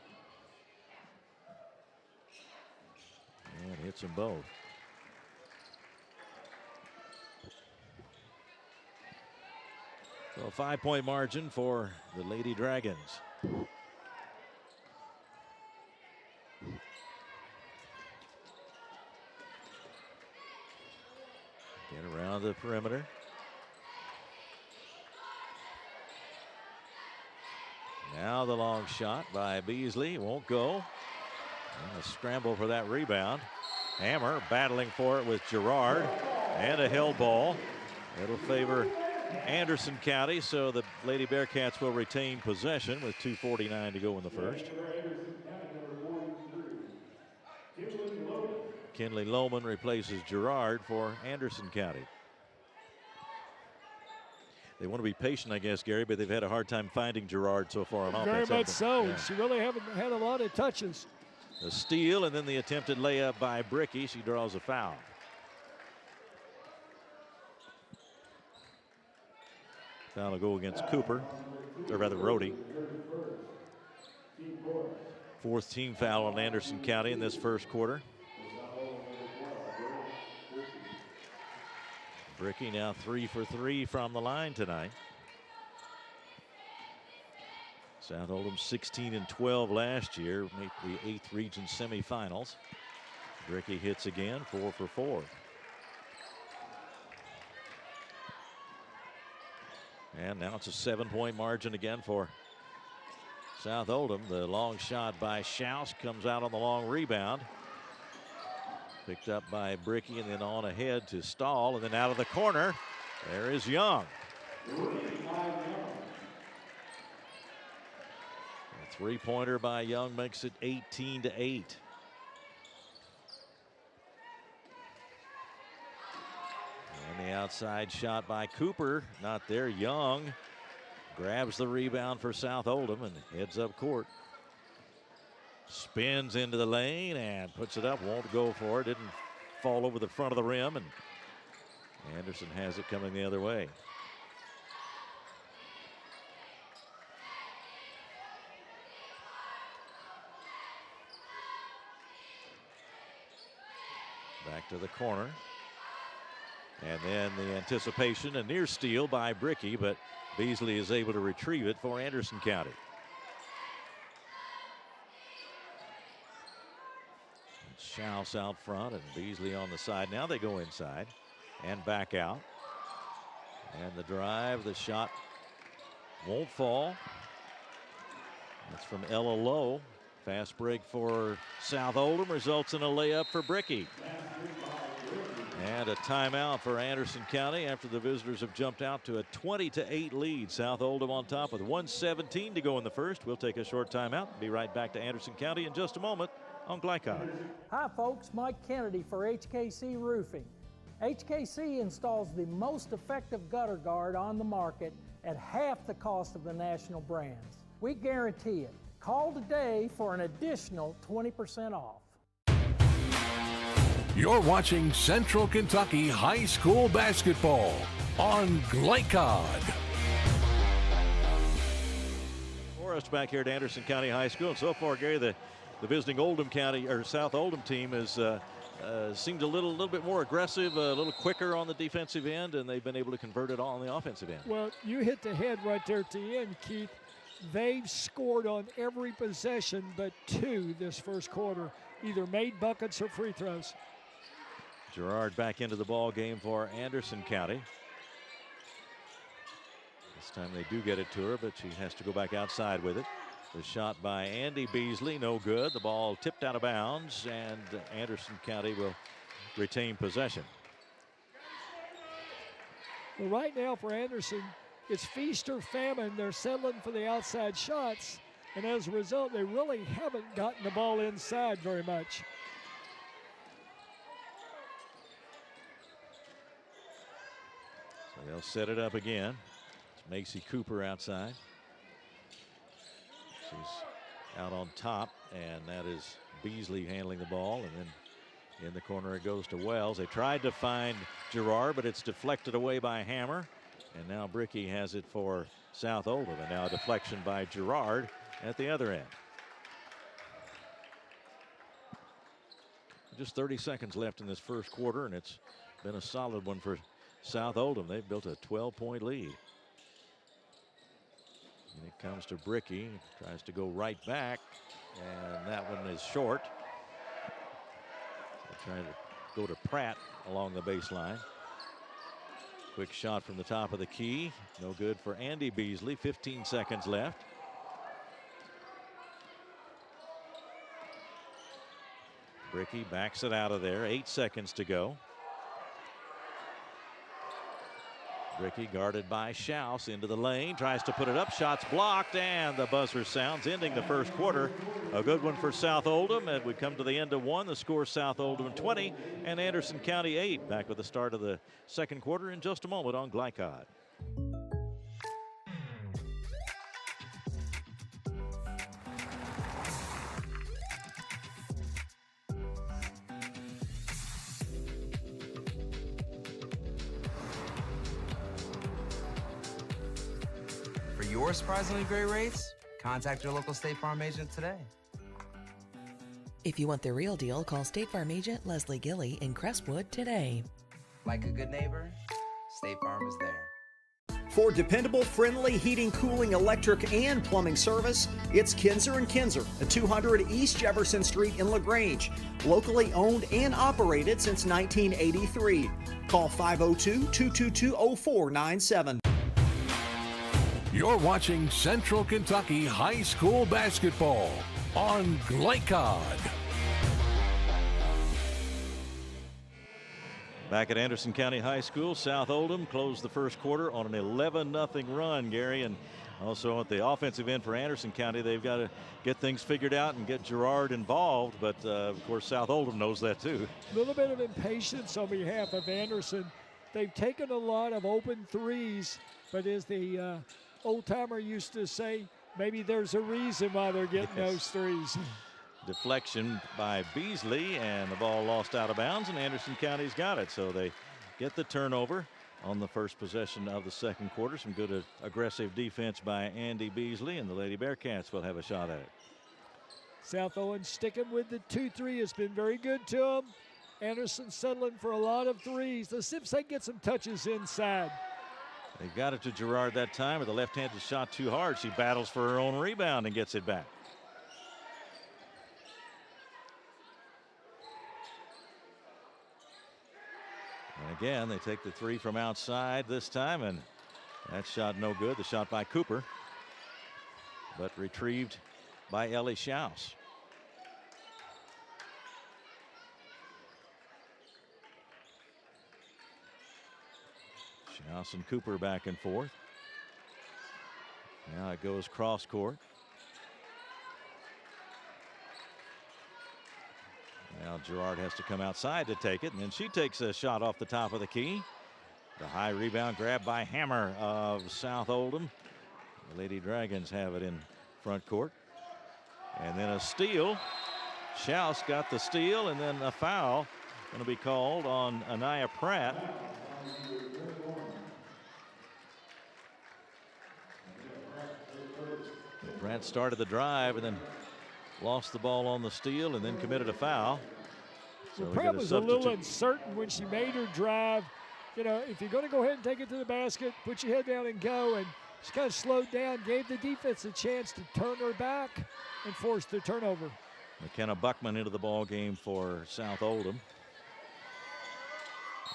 S3: And hits them both. So a 5-point margin for the Lady Dragons. Get around the perimeter. Now the long shot by Beasley won't go. And a scramble for that rebound. Hammer battling for it with Girard, and a held ball. It'll favor Anderson County, so the Lady Bearcats will retain possession with 2:49 to go in the first. Kinley Lohman replaces Girard for Anderson County. They want to be patient, I guess, Gary, but they've had a hard time finding Girard so far on offense.
S4: Very much so.
S3: Yeah.
S4: She really haven't had a lot of touches.
S3: A steal, and then the attempted layup by Bricky. She draws a foul. Foul will go against Cooper, or rather Rhodey. Fourth team foul on Anderson County in this first quarter. Bricky now 3 for 3 from the line tonight. South Oldham 16 and 12 last year, made the 8th region semifinals. Bricky hits again, 4 for 4. And now it's a 7-point margin again for South Oldham. The long shot by Schaus comes out on the long rebound. Picked up by Bricky, and then on ahead to Stahl, and then out of the corner, there is Young. A three-pointer by Young makes it 18-8. And the outside shot by Cooper, not there. Young grabs the rebound for South Oldham and heads up court. Spins into the lane and puts it up, won't go for it, didn't fall over the front of the rim, and Anderson has it coming the other way. Back to the corner. And then the anticipation, a near steal by Bricky, but Beasley is able to retrieve it for Anderson County. Schaus out front and Beasley on the side. Now they go inside and back out. And the drive, the shot won't fall. That's from Ella Lowe. Fast break for South Oldham results in a layup for Bricky. And a timeout for Anderson County after the visitors have jumped out to a 20-8 lead. South Oldham on top with 1:17 to go in the first. We'll take a short timeout. Be right back to Anderson County in just a moment on Glycod.
S14: Hi folks, Mike Kennedy for HKC Roofing. HKC installs the most effective gutter guard on the market at half the cost of the national brands. We guarantee it. Call today for an additional 20% off.
S11: You're watching Central Kentucky High School basketball on Glycod.
S3: Forrest back here at Anderson County High School. And so far, Gary, the visiting Oldham County or South Oldham team has seemed a little bit more aggressive, a little quicker on the defensive end, and they've been able to convert it all on the offensive end.
S4: Well, you hit the head right there at the end, Keith. They've scored on every possession but 2 this first quarter, either made buckets or free throws.
S3: Girard back into the ball game for Anderson County. This time they do get it to her, but she has to go back outside with it. The shot by Andy Beasley, no good. The ball tipped out of bounds, and Anderson County will retain possession.
S4: Well, right now for Anderson, it's feast or famine. They're settling for the outside shots, and as a result, they really haven't gotten the ball inside very much.
S3: So they'll set it up again. It's Macy Cooper outside. She's out on top, and that is Beasley handling the ball, and then in the corner it goes to Wells. They tried to find Girard, but it's deflected away by Hammer, and now Bricky has it for South Oldham, and now a deflection by Girard at the other end. Just 30 seconds left in this first quarter, and it's been a solid one for South Oldham. They've built a 12-point lead. And it comes to Bricky, tries to go right back, and that one is short. So trying to go to Pratt along the baseline. Quick shot from the top of the key, no good for Andy Beasley. 15 seconds left. Bricky backs it out of there. 8 seconds to go. Bricky guarded by Schaus into the lane, tries to put it up, shots blocked, and the buzzer sounds, ending the first quarter. A good one for South Oldham, and we come to the end of one. The score, South Oldham 20 and Anderson County 8. Back with the start of the second quarter in just a moment on Glycod.
S20: For your surprisingly great rates, contact your local State Farm agent today.
S21: If you want the real deal, call State Farm agent Leslie Gilly in Crestwood today.
S20: Like a good neighbor, State Farm is there.
S5: For dependable, friendly heating, cooling, electric, and plumbing service, it's Kinzer & Kinzer at 200 East Jefferson Street in LaGrange. Locally owned and operated since 1983. Call 502-222-0497.
S11: You're watching Central Kentucky High School basketball on Glycod.
S3: Back at Anderson County High School, South Oldham closed the first quarter on an 11-0 run, Gary. And also at the offensive end for Anderson County, they've got to get things figured out and get Gerard involved. But, of course, South Oldham knows that, too.
S4: A little bit of impatience on behalf of Anderson. They've taken a lot of open threes, but as the old-timer used to say, maybe there's a reason why they're getting those threes.
S3: Deflection by Beasley, and the ball lost out of bounds, and Anderson County's got it. So they get the turnover on the first possession of the second quarter. Some good aggressive defense by Andy Beasley, and the Lady Bearcats will have a shot at it.
S4: South Owen sticking with the 2-3 has been very good to them. Anderson settling for a lot of threes. Let's see if they get some touches inside.
S3: They got it to Gerard that time, but the left-handed shot too hard. She battles for her own rebound and gets it back. And again, they take the three from outside this time, and that shot no good. The shot by Cooper, but retrieved by Ellie Schaus. Schaus and Cooper back and forth. Now it goes cross court. Now Gerard has to come outside to take it, and then she takes a shot off the top of the key. The high rebound grab by Hammer of South Oldham. The Lady Dragons have it in front court. And then a steal. Schaus got the steal, and then a foul going to be called on Anaya Pratt. Pratt started the drive and then lost the ball on the steal and then committed a foul.
S4: So Pratt was a little uncertain when she made her drive. You know, if you're going to go ahead and take it to the basket, put your head down and go. And she kind of slowed down, gave the defense a chance to turn her back and force the turnover.
S3: McKenna Buckman into the ball game for South Oldham.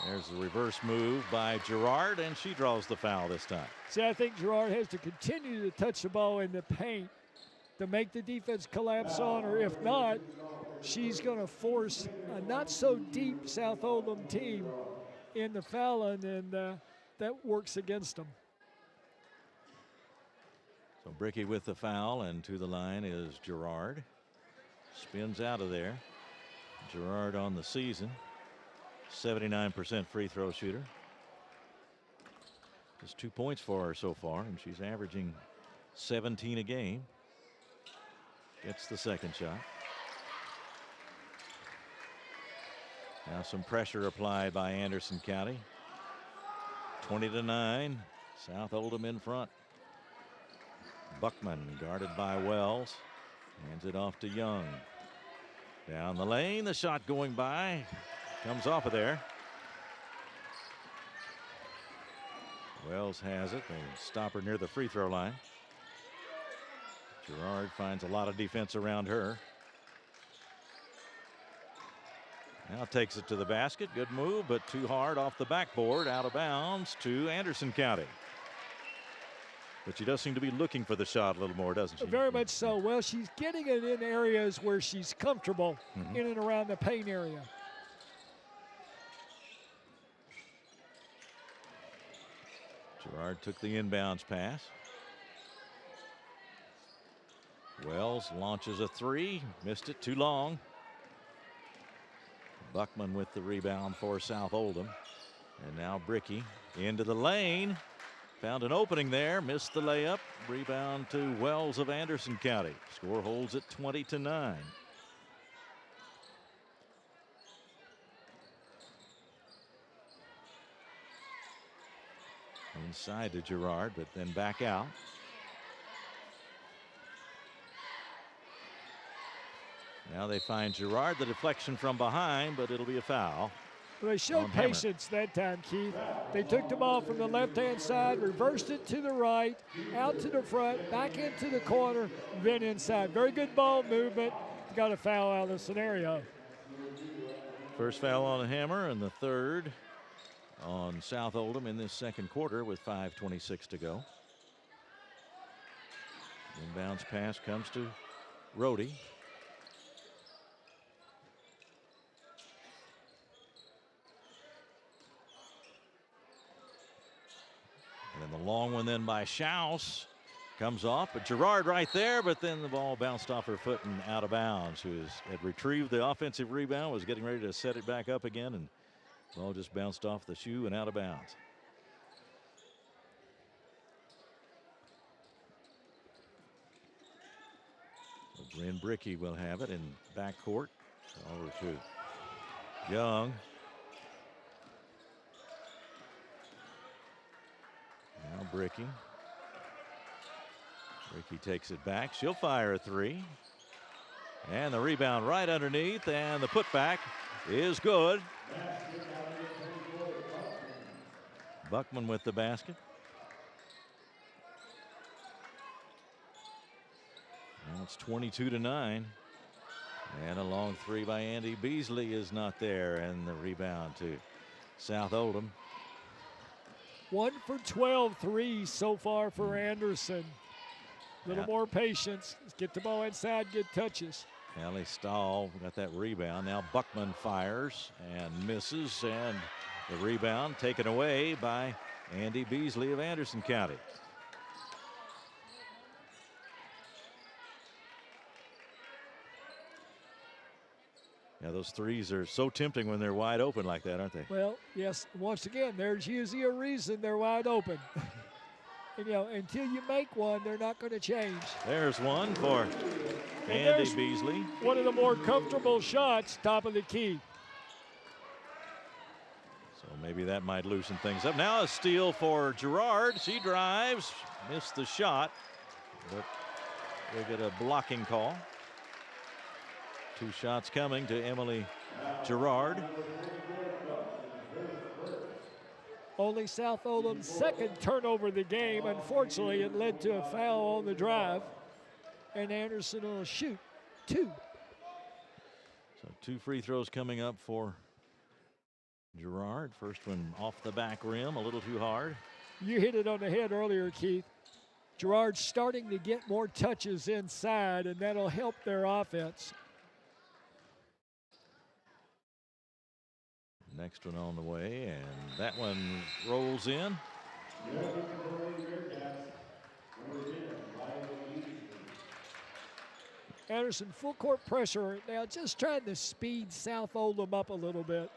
S3: There's the reverse move by Gerard, and she draws the foul this time.
S4: See, I think Gerard has to continue to touch the ball in the paint to make the defense collapse on her. If not, she's going to force a not so deep South Oldham team in the fouling, and that works against them.
S3: So Bricky with the foul, and to the line is Gerard. Spins out of there. Gerard on the season, 79% free throw shooter. Just 2 points for her so far, and she's averaging 17 a game. Gets the second shot. Now some pressure applied by Anderson County. 20-9. South Oldham in front. Buckman guarded by Wells. Hands it off to Young. Down the lane, the shot going by. Comes off of there. Wells has it. They stop her near the free throw line. Gerard finds a lot of defense around her. Now takes it to the basket. Good move, but too hard off the backboard. Out of bounds to Anderson County. But she does seem to be looking for the shot a little more, doesn't she?
S4: Very much so. Well, she's getting it in areas where she's comfortable in and around the paint area.
S3: Girard took the inbounds pass. Wells launches a three, missed it too long. Buckman with the rebound for South Oldham. And now Bricky into the lane. Found an opening there, missed the layup. Rebound to Wells of Anderson County. Score holds at 20-9. Inside to Girard, but then back out. Now they find Girard, the deflection from behind, but it'll be a foul.
S4: Well, they showed patience that time, Keith. They took the ball from the left-hand side, reversed it to the right, out to the front, back into the corner, then inside. Very good ball movement. Got a foul out of the scenario.
S3: First foul on Hammer and the third on South Oldham in this second quarter with 5:26 to go. Inbounds pass comes to Rhodey. And then the long one then by Schaus comes off, but Girard right there, but then the ball bounced off her foot and out of bounds. Who had retrieved the offensive rebound, was getting ready to set it back up again, and the ball just bounced off the shoe and out of bounds. So Bryn Bricky will have it in backcourt. Over to Young. Now Bricky. Bricky takes it back. She'll fire a three. And the rebound right underneath, and the putback is good. Buckman with the basket. Now it's 22-9. And a long three by Andy Beasley is not there, and the rebound to South Oldham.
S4: 1 for 12 threes so far for Anderson. A little more patience. Let's get the ball inside, good touches.
S3: Allie Stahl got that rebound. Now Buckman fires and misses, and the rebound taken away by Andy Beasley of Anderson County. Yeah, those threes are so tempting when they're wide open like that, aren't they?
S4: Well, yes, once again, there's usually a reason they're wide open. And, you know, until you make one, they're not going to change.
S3: There's one for Andy Beasley.
S4: One of the more comfortable shots, top of the key.
S3: So maybe that might loosen things up. Now a steal for Girard. She drives, missed the shot, but they get a blocking call. 2 shots coming to Emily Girard.
S4: Only South Oldham's second turnover of the game. Unfortunately, it led to a foul on the drive. And Anderson will shoot 2.
S3: So 2 free throws coming up for Girard. First one off the back rim, a little too hard.
S4: You hit it on the head earlier, Keith. Girard's starting to get more touches inside, and that'll help their offense.
S3: Next one on the way, and that one rolls in.
S4: Anderson full court pressure now, just trying to speed South Oldham up a little bit.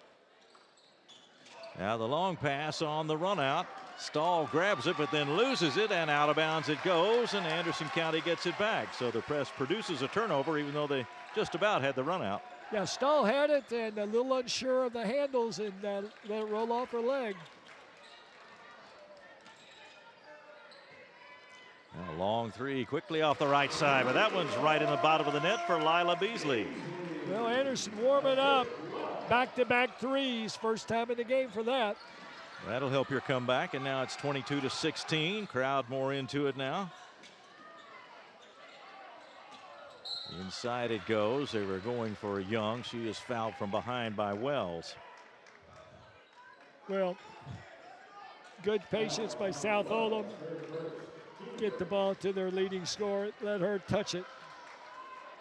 S3: Now the long pass on the run out. Stahl grabs it, but then loses it, and out of bounds it goes, and Anderson County gets it back. So the press produces a turnover, even though they just about had the run out.
S4: Yeah, Stahl had it and a little unsure of the handles and let it roll off her leg.
S3: Now a long three quickly off the right side, but that one's right in the bottom of the net for Lila Beasley.
S4: Well, Anderson warming up. Back-to-back threes. First time in the game for that.
S3: That'll help your comeback, and now it's 22-16. Crowd more into it now. Inside it goes. They were going for Young. She is fouled from behind by Wells.
S4: Well, good patience by South Oldham. get the ball to their leading scorer. Let her touch it.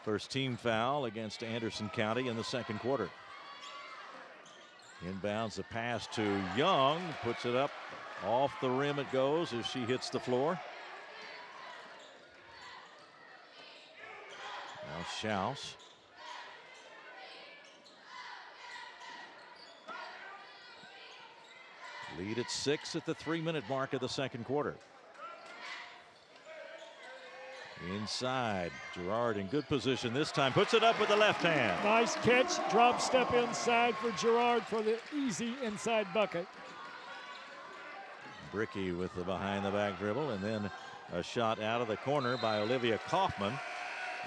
S3: First team foul against Anderson County in the second quarter. Inbounds the pass to Young, puts it up off the rim. It goes as she hits the floor. Now Schaus. Lead at 6 at the 3-minute mark of the second quarter. Inside, Gerard in good position this time, puts it up with the left hand.
S4: Nice catch, drop step inside for Gerard for the easy inside bucket.
S3: Bricky with the behind the back dribble, and then a shot out of the corner by Olivia Kaufman.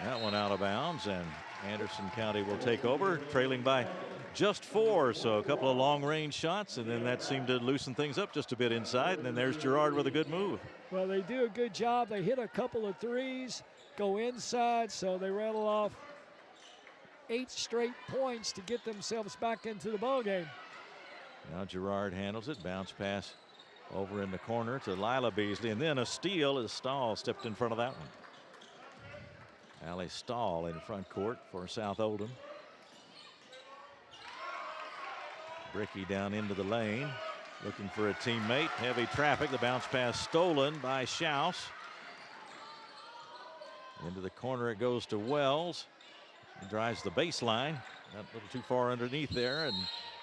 S3: That one out of bounds, and Anderson County will take over, trailing by just 4. So a couple of long range shots, and then that seemed to loosen things up just a bit inside. And then there's Gerard with a good move.
S4: Well, they do a good job. They hit a couple of threes, go inside, so they rattle off 8 straight points to get themselves back into the ball game.
S3: Now Gerard handles it, bounce pass over in the corner to Lila Beasley, and then a steal as Stahl stepped in front of that one. Allie Stahl in front court for South Oldham. Bricky down into the lane, looking for a teammate. Heavy traffic. The bounce pass stolen by Schaus. Into the corner it goes to Wells. He drives the baseline. Got a little too far underneath there, and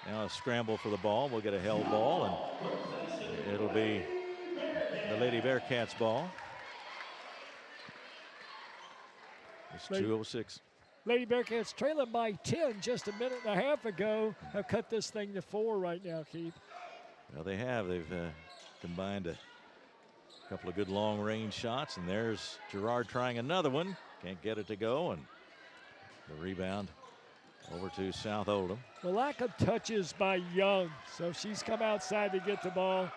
S3: now a scramble for the ball. We'll get a held ball, and it'll be the Lady Bearcats ball. It's 2:06.
S4: Lady Bearcats trailing by 10 just a minute and a half ago. Have cut this thing to 4 right now, Keith.
S3: Well, they have. They've combined a couple of good long range shots, and there's Gerard trying another one. Can't get it to go, and the rebound over to South Oldham.
S4: The lack of touches by Young, so she's come outside to get the ball.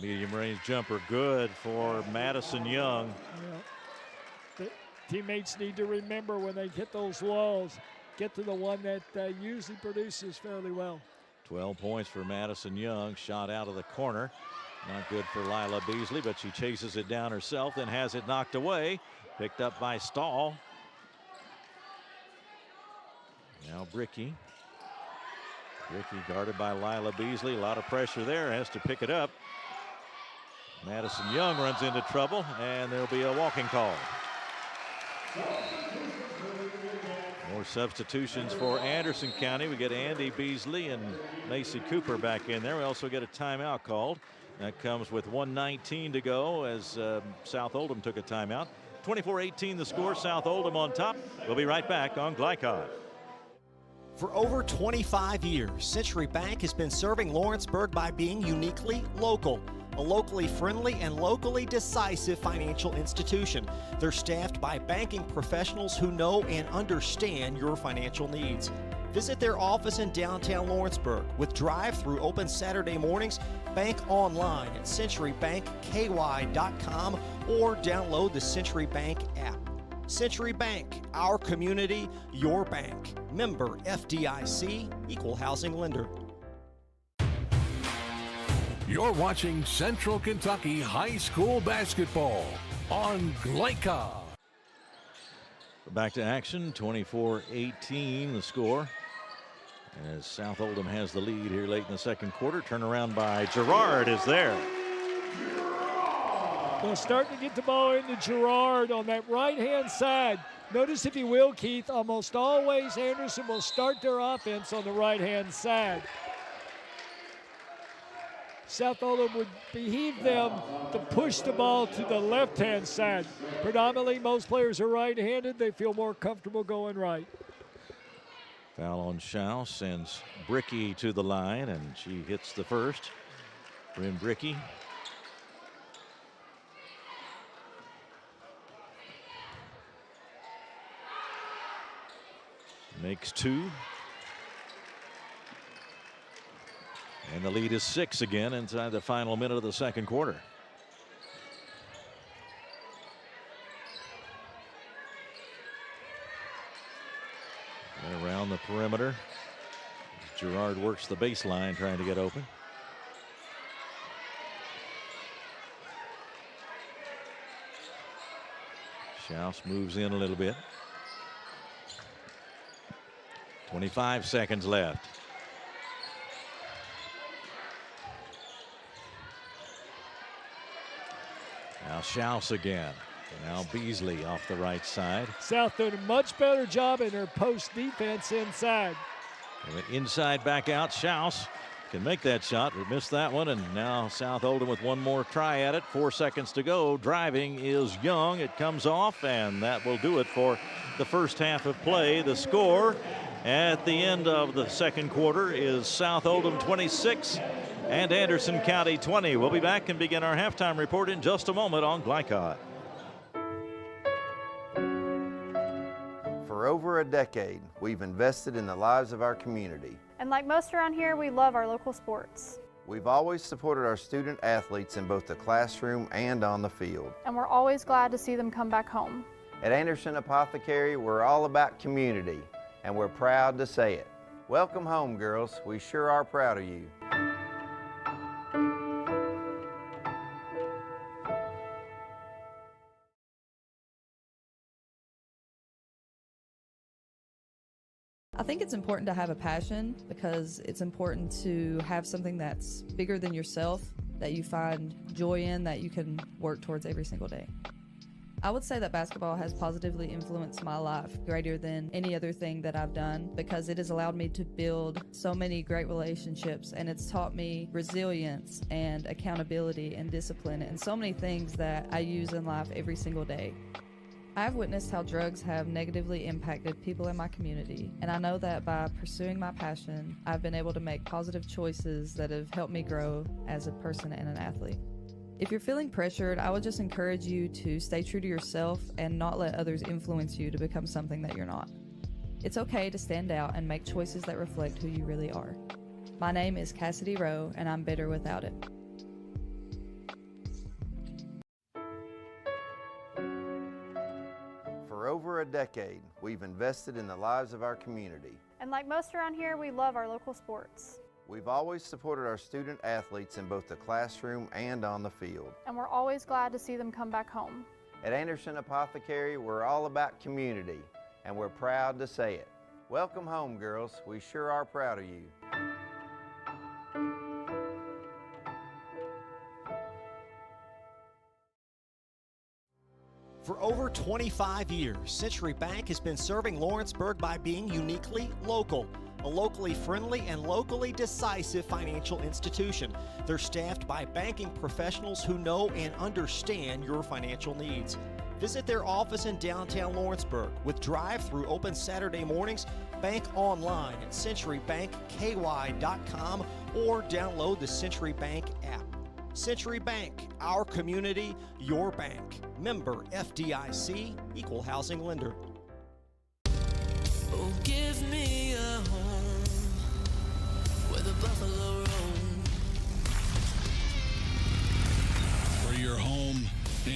S3: Medium range jumper good for Madison Young.
S4: Yeah. The teammates need to remember when they hit those walls, get to the one that usually produces fairly well.
S3: 12 points for Madison Young. Shot out of the corner. Not good for Lila Beasley, but she chases it down herself, then has it knocked away. Picked up by Stahl. Now Bricky. Bricky guarded by Lila Beasley. A lot of pressure there. Has to pick it up. Madison Young runs into trouble, and there'll be a walking call. More substitutions for Anderson County. We get Andy Beasley and Macy Cooper back in there. We also get a timeout called. That comes with 1:19 to go as South Oldham took a timeout. 24-18 the score. South Oldham on top. We'll be right back on Glycod.
S5: For over 25 years, Century Bank has been serving Lawrenceburg by being uniquely local. A locally friendly and locally decisive financial institution. They're staffed by banking professionals who know and understand your financial needs. Visit their office in downtown Lawrenceburg with drive-through open Saturday mornings. Bank online at centurybankky.com or download the Century Bank app. Century Bank, our community, your bank. Member FDIC, equal housing lender.
S11: You're watching Central Kentucky High School basketball on Glycod.
S3: Back to action, 24-18 the score. As South Oldham has the lead here late in the second quarter. Turnaround by Gerard is there.
S4: Well, starting to get the ball into Gerard on that right-hand side. Notice, if you will, Keith, almost always Anderson will start their offense on the right-hand side. South Oldham would behoove them to push the ball to the left-hand side. Predominantly, most players are right-handed. They feel more comfortable going right.
S3: Foul on Schaus sends Bricky to the line, and she hits the first. Bryn Bricky. Makes 2. And the lead is 6 again inside the final minute of the second quarter. And around the perimeter, Gerard works the baseline trying to get open. Schaus moves in a little bit. 25 seconds left. Now Schaus again. Now Beasley off the right side.
S4: South doing a much better job in their post defense inside.
S3: Inside back out. Schaus can make that shot, but missed that one. And now South Oldham with one more try at it. 4 seconds to go. Driving is Young. It comes off, and that will do it for the first half of play. The score at the end of the second quarter is South Oldham 26 and Anderson County 20. We'll be back and begin our halftime report in just a moment on Glycod.
S6: For over a decade, we've invested in the lives of our community.
S7: And like most around here, we love our local sports.
S6: We've always supported our student athletes in both the classroom and on the field.
S7: And we're always glad to see them come back home.
S6: At Anderson Apothecary, we're all about community, and we're proud to say it. Welcome home, girls. We sure are proud of you.
S1: I think it's important to have a passion because it's important to have something that's bigger than yourself, that you find joy in, that you can work towards every single day. I would say that basketball has positively influenced my life greater than any other thing that I've done because it has allowed me to build so many great relationships, and it's taught me resilience and accountability and discipline and so many things that I use in life every single day. I've witnessed how drugs have negatively impacted people in my community, and I know that by pursuing my passion, I've been able to make positive choices that have helped me grow as a person and an athlete. If you're feeling pressured, I would just encourage you to stay true to yourself and not let others influence you to become something that you're not. It's okay to stand out and make choices that reflect who you really are. My name is Cassidy Rowe, and I'm better without it.
S6: For over a decade, we've invested in the lives of our community.
S7: And like most around here, we love our local sports.
S6: We've always supported our student athletes in both the classroom and on the field.
S7: And we're always glad to see them come back home.
S6: At Anderson Apothecary, we're all about community, and we're proud to say it. Welcome home, girls. We sure are proud of you.
S5: For over 25 years, Century Bank has been serving Lawrenceburg by being uniquely local. A locally friendly and locally decisive financial institution. They're staffed by banking professionals who know and understand your financial needs. Visit their office in downtown Lawrenceburg with drive-through open Saturday mornings. Bank online at centurybankky.com or download the Century Bank app. Century Bank, our community, your bank. Member FDIC, equal housing lender.
S22: Oh, give me a home where the buffalo roam.
S2: For your home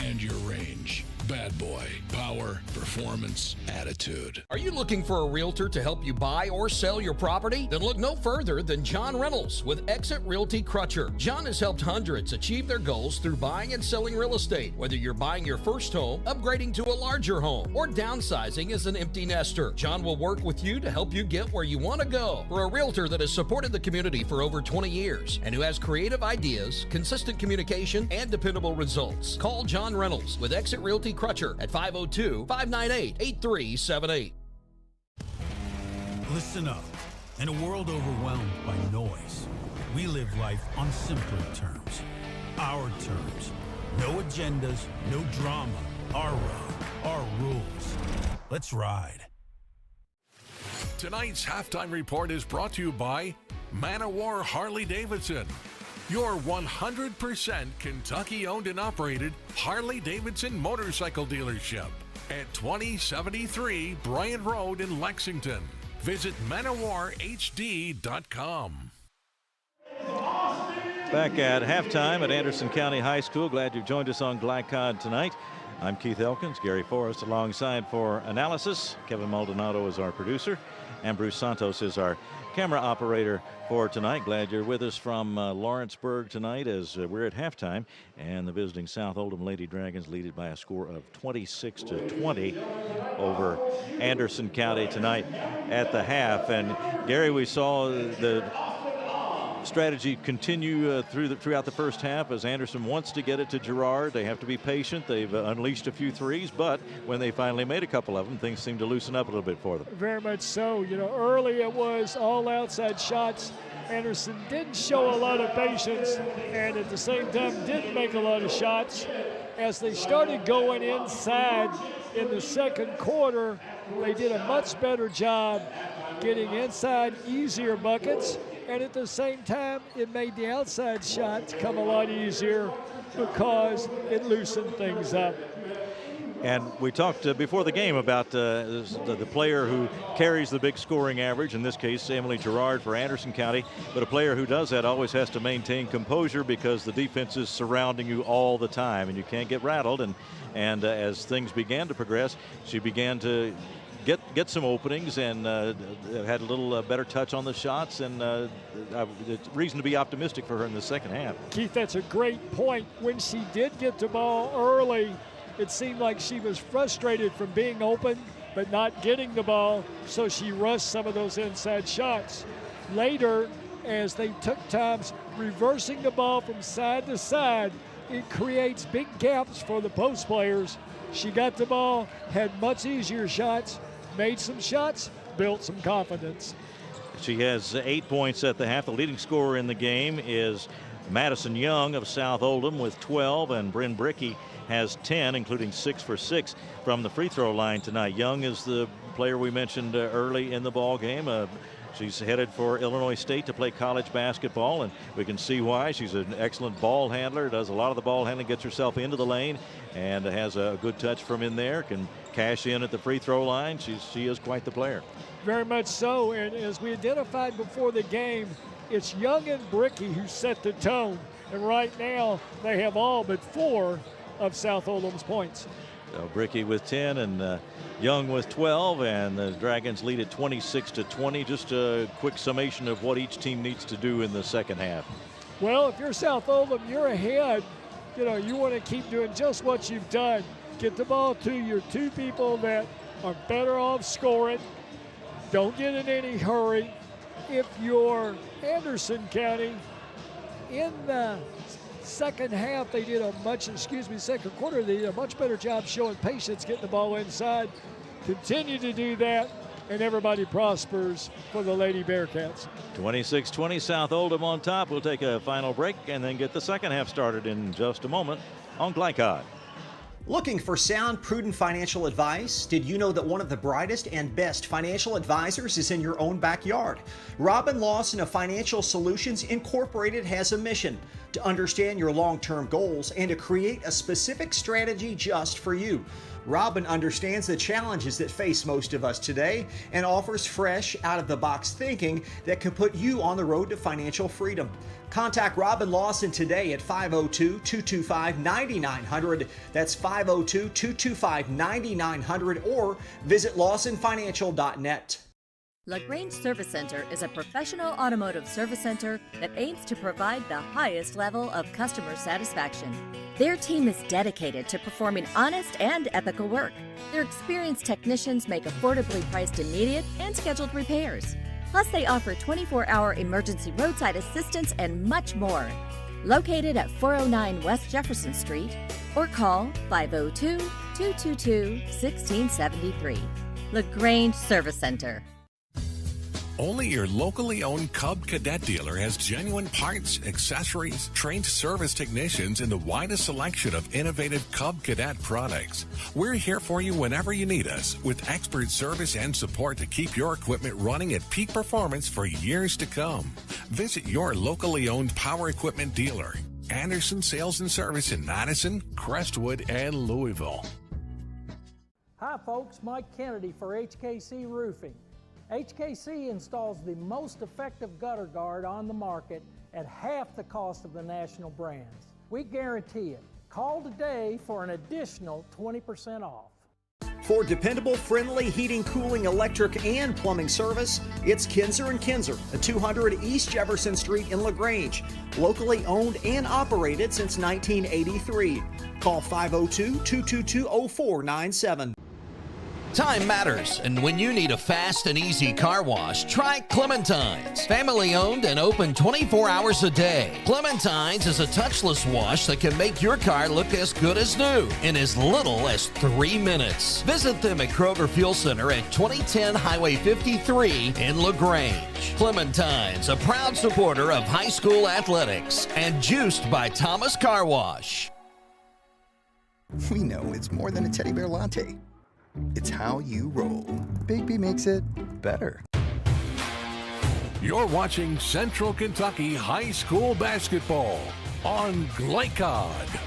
S2: and your range. Bad boy. Power, performance, attitude.
S9: Are you looking for a realtor to help you buy or sell your property? Then look no further than John Reynolds with Exit Realty Crutcher. John has helped hundreds achieve their goals through buying and selling real estate. Whether you're buying your first home, upgrading to a larger home, or downsizing as an empty nester, John will work with you to help you get where you want to go. For a realtor that has supported the community for over 20 years and who has creative ideas, consistent communication, and dependable results, call John Reynolds with Exit Realty Crutcher at 502-598-8378.
S23: Listen up. In a world overwhelmed by noise, we live life on simpler terms. Our terms. No agendas, no drama. Our road, our rules. Let's ride.
S11: Tonight's halftime report is brought to you by Man-O-War Harley-Davidson, your 100% Kentucky-owned and operated Harley-Davidson motorcycle dealership at 2073 Bryant Road in Lexington. Visit manowarhd.com.
S3: Back at halftime at Anderson County High School. Glad you've joined us on Glycod tonight. I'm Keith Elkins. Gary Forrest alongside for analysis. Kevin Maldonado is our producer, and Bruce Santos is our camera operator for tonight. Glad you're with us from Lawrenceburg tonight as we're at halftime, and the visiting South Oldham Lady Dragons lead it by a score of 26-20 over Anderson County tonight at the half. And Gary, we saw the strategy continue throughout the first half as Anderson wants to get it to Girard. They have to be patient. They've unleashed a few threes, but when they finally made a couple of them, things seem to loosen up a little bit for them.
S4: Very much so. You know, early it was all outside shots. Anderson didn't show a lot of patience, and at the same time didn't make a lot of shots. As they started going inside in the second quarter, they did a much better job getting inside easier buckets. And at the same time, it made the outside shots come a lot easier because it loosened things up.
S3: And we talked before the game about the player who carries the big scoring average, in this case, Emily Girard for Anderson County. But a player who does that always has to maintain composure because the defense is surrounding you all the time, and you can't get rattled. And as things began to progress, she began to get some openings and had a little better touch on the shots, and reason to be optimistic for her in the second half.
S4: Keith, that's a great point. When she did get the ball early, it seemed like she was frustrated from being open but not getting the ball, so she rushed some of those inside shots. Later, as they took times reversing the ball from side to side, it creates big gaps for the post players. She got the ball, had much easier shots, made some shots, built some confidence.
S3: She has 8 points at the half. The leading scorer in the game is Madison Young of South Oldham with 12, and Bryn Brickey has 10, including 6 for 6 from the free throw line tonight. Young is the player we mentioned early in the ball game. She's headed for Illinois State to play college basketball, and we can see why. She's an excellent ball handler, does a lot of the ball handling, gets herself into the lane, and has a good touch from in there, can cash in at the free throw line. She is quite the player.
S4: Very much so, and as we identified before the game, it's Young and Brickey who set the tone, and right now they have all but 4 of South Oldham's points.
S3: So Brickey with 10 and Young with 12, and the Dragons lead at 26-20. Just a quick summation of what each team needs to do in the second half.
S4: Well, if you're South Oldham, you're ahead. You know, you want to keep doing just what you've done. Get the ball to your 2 people that are better off scoring. Don't get in any hurry. If you're Anderson County, in the second half, second quarter, they did a much better job showing patience, getting the ball inside. Continue to do that, and everybody prospers for the Lady Bearcats.
S3: 26-20, South Oldham on top. We'll take a final break and then get the second half started in just a moment on Glycod.
S5: Looking for sound, prudent financial advice? Did you know that one of the brightest and best financial advisors is in your own backyard? Robin Lawson of Financial Solutions Incorporated has a mission to understand your long-term goals and to create a specific strategy just for you. Robin understands the challenges that face most of us today and offers fresh, out-of-the-box thinking that can put you on the road to financial freedom. Contact Robin Lawson today at 502-225-9900. That's 502-225-9900, or visit lawsonfinancial.net.
S13: LaGrange Service Center is a professional automotive service center that aims to provide the highest level of customer satisfaction. Their team is dedicated to performing honest and ethical work. Their experienced technicians make affordably priced immediate and scheduled repairs. Plus, they offer 24-hour emergency roadside assistance and much more. Located at 409 West Jefferson Street, or call 502-222-1673. LaGrange Service Center.
S11: Only your locally owned Cub Cadet dealer has genuine parts, accessories, trained service technicians, and the widest selection of innovative Cub Cadet products. We're here for you whenever you need us, with expert service and support to keep your equipment running at peak performance for years to come. Visit your locally owned power equipment dealer, Anderson Sales and Service in Madison, Crestwood, and Louisville.
S14: Hi folks, Mike Kennedy for HKC Roofing. HKC installs the most effective gutter guard on the market at half the cost of the national brands. We guarantee it. Call today for an additional 20% off.
S5: For dependable, friendly heating, cooling, electric, and plumbing service, it's Kinzer & Kinzer at 200 East Jefferson Street in LaGrange. Locally owned and operated since 1983. Call 502-222-0497.
S9: Time matters, and when you need a fast and easy car wash, try Clementine's. Family owned and open 24 hours a day. Clementine's is a touchless wash that can make your car look as good as new in as little as 3 minutes. Visit them at Kroger Fuel Center at 2010 Highway 53 in LaGrange. Clementine's, a proud supporter of high school athletics and juiced by Thomas Car Wash.
S8: We know it's more than a teddy bear latte. It's how you roll. Big B makes it better.
S11: You're watching Central Kentucky High School Basketball on Glycod.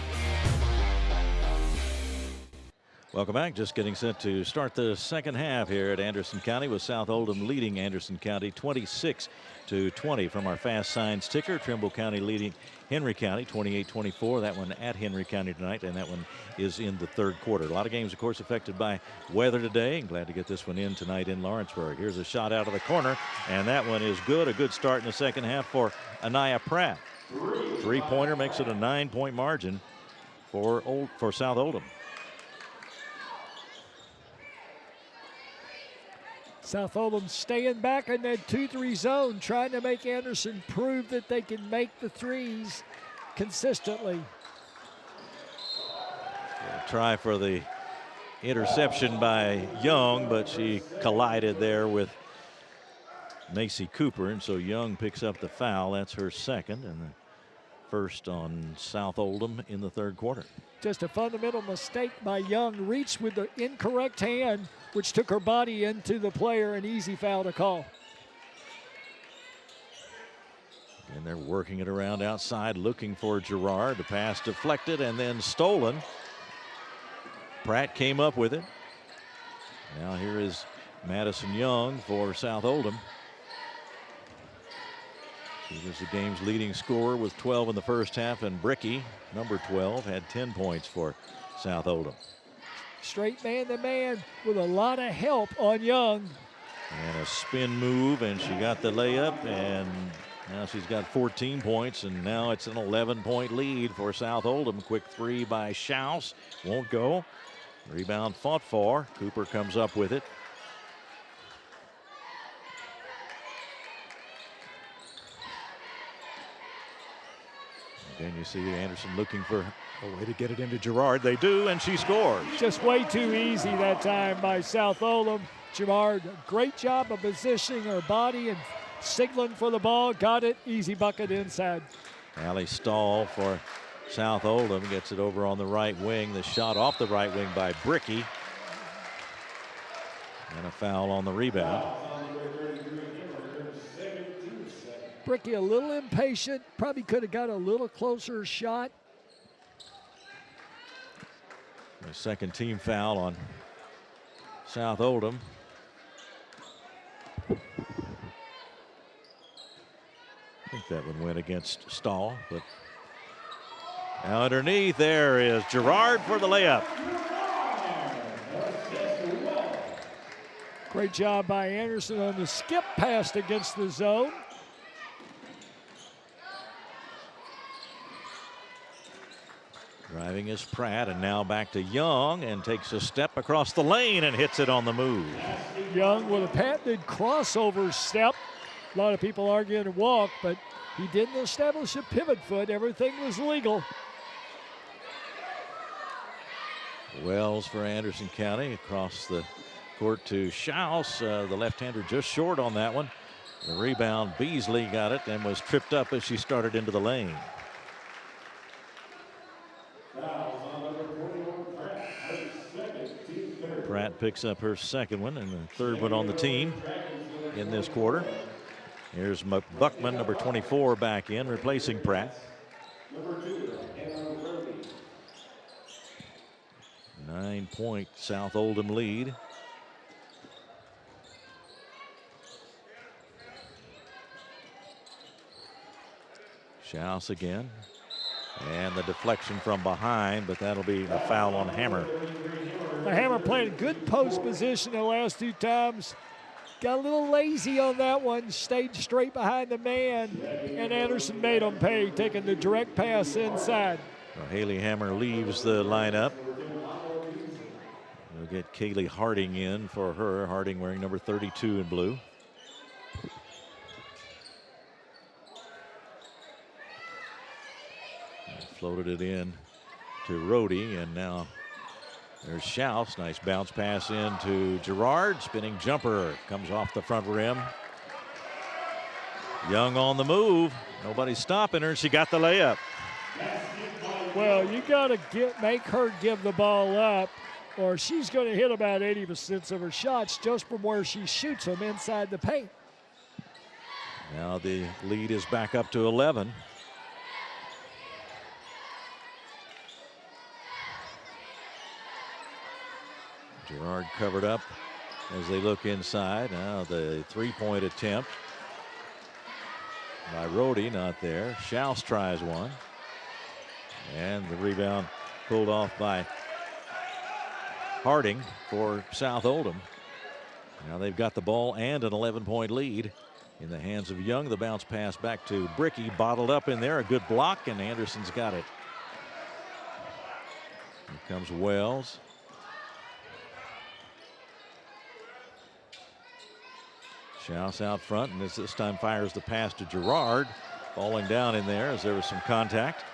S3: Welcome back. Just getting set to start the second half here at Anderson County with South Oldham leading Anderson County 26-20 from our fast signs ticker. Trimble County leading Henry County 28-24. That one at Henry County tonight, and that one is in the third quarter. A lot of games, of course, affected by weather today. I'm glad to get this one in tonight in Lawrenceburg. Here's a shot out of the corner, and that one is good. A good start in the second half for Anaya Pratt. Three-pointer makes it a 9-point margin for South Oldham.
S4: South Oldham staying back in that 2-3 zone, trying to make Anderson prove that they can make the threes consistently.
S3: Try for the interception by Young, but she collided there with Macy Cooper, and so Young picks up the foul. That's her second, and the first on South Oldham in the third quarter.
S4: Just a fundamental mistake by Young. Reached with the incorrect hand, which took her body into the player. An easy foul to call.
S3: And they're working it around outside, looking for Gerard. The pass deflected and then stolen. Pratt came up with it. Now here is Madison Young for South Oldham. She was the game's leading scorer with 12 in the first half, and Bricky, number 12, had 10 points for South Oldham.
S4: Straight man-to-man with a lot of help on Young.
S3: And a spin move, and she got the layup, and now she's got 14 points, and now it's an 11-point lead for South Oldham. Quick three by Schaus. Won't go. Rebound fought for. Cooper comes up with it. Again, you see Anderson looking for a way to get it into Gerard. They do, and she scores.
S4: Just way too easy that time by South Oldham. Gerard, great job of positioning her body and signaling for the ball. Got it. Easy bucket inside.
S3: Allie Stahl for South Oldham gets it over on the right wing. The shot off the right wing by Bricky. And a foul on the rebound.
S4: Bricky a little impatient. Probably could have got a little closer shot.
S3: The second team foul on South Oldham. I think that one went against Stahl, but now underneath there is Gerard for the layup.
S4: Great job by Anderson on the skip pass against the zone.
S3: Driving is Pratt, and now back to Young, and takes a step across the lane and hits it on the move.
S4: Young with a patented crossover step. A lot of people arguing a walk, but he didn't establish a pivot foot. Everything was legal.
S3: Wells for Anderson County across the court to Schaus. The left-hander just short on that one. The rebound, Beasley got it and was tripped up as she started into the lane. Pratt picks up her second one and the third one on the team in this quarter. Here's Buckman, number 24, back in, replacing Pratt. 9-point South Oldham lead. Schaus again. And the deflection from behind, but that'll be a foul on Hammer.
S4: The Hammer played good post position the last 2 times. Got a little lazy on that one, stayed straight behind the man, and Anderson made him pay, taking the direct pass inside.
S3: Well, Haley Hammer leaves the lineup. We'll get Kaylee Harding in for her. Harding wearing number 32 in blue. Floated it in to Rhodey, and now there's Schaus. Nice bounce pass in to Gerard. Spinning jumper comes off the front rim. Young on the move. Nobody's stopping her. She got the layup.
S4: Well, you got to make her give the ball up, or she's going to hit about 80% of her shots just from where she shoots them inside the paint.
S3: Now the lead is back up to 11. Gerard covered up as they look inside. Now the three-point attempt by Rhodey, not there. Schaus tries one. And the rebound pulled off by Harding for South Oldham. Now they've got the ball and an 11-point lead in the hands of Young. The bounce pass back to Bricky, bottled up in there. A good block, and Anderson's got it. Here comes Wells. Schaus out front, and this time fires the pass to Gerard. Falling down in there as there was some contact.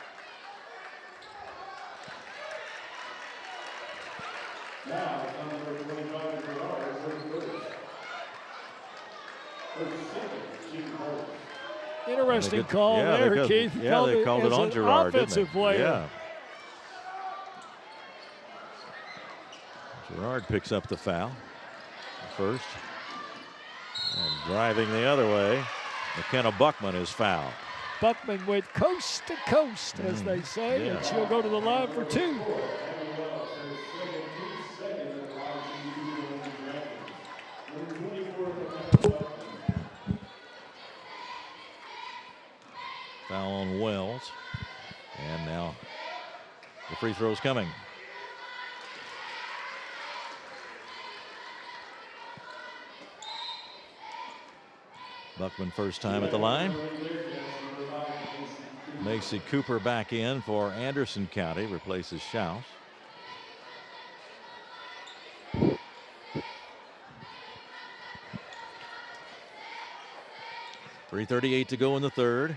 S4: Interesting call there, Keith.
S3: Yeah, they called it on Gerard, didn't they?
S4: Offensive player.
S3: Yeah. Gerard picks up the foul. First. And driving the other way, McKenna Buckman is fouled.
S4: Buckman went coast to coast, as they say, and she'll go to the line for 2.
S3: Foul on Wells. And now the free throw's coming. Buckman first time at the line. Macy Cooper back in for Anderson County, replaces Schaus. .338 to go in the third.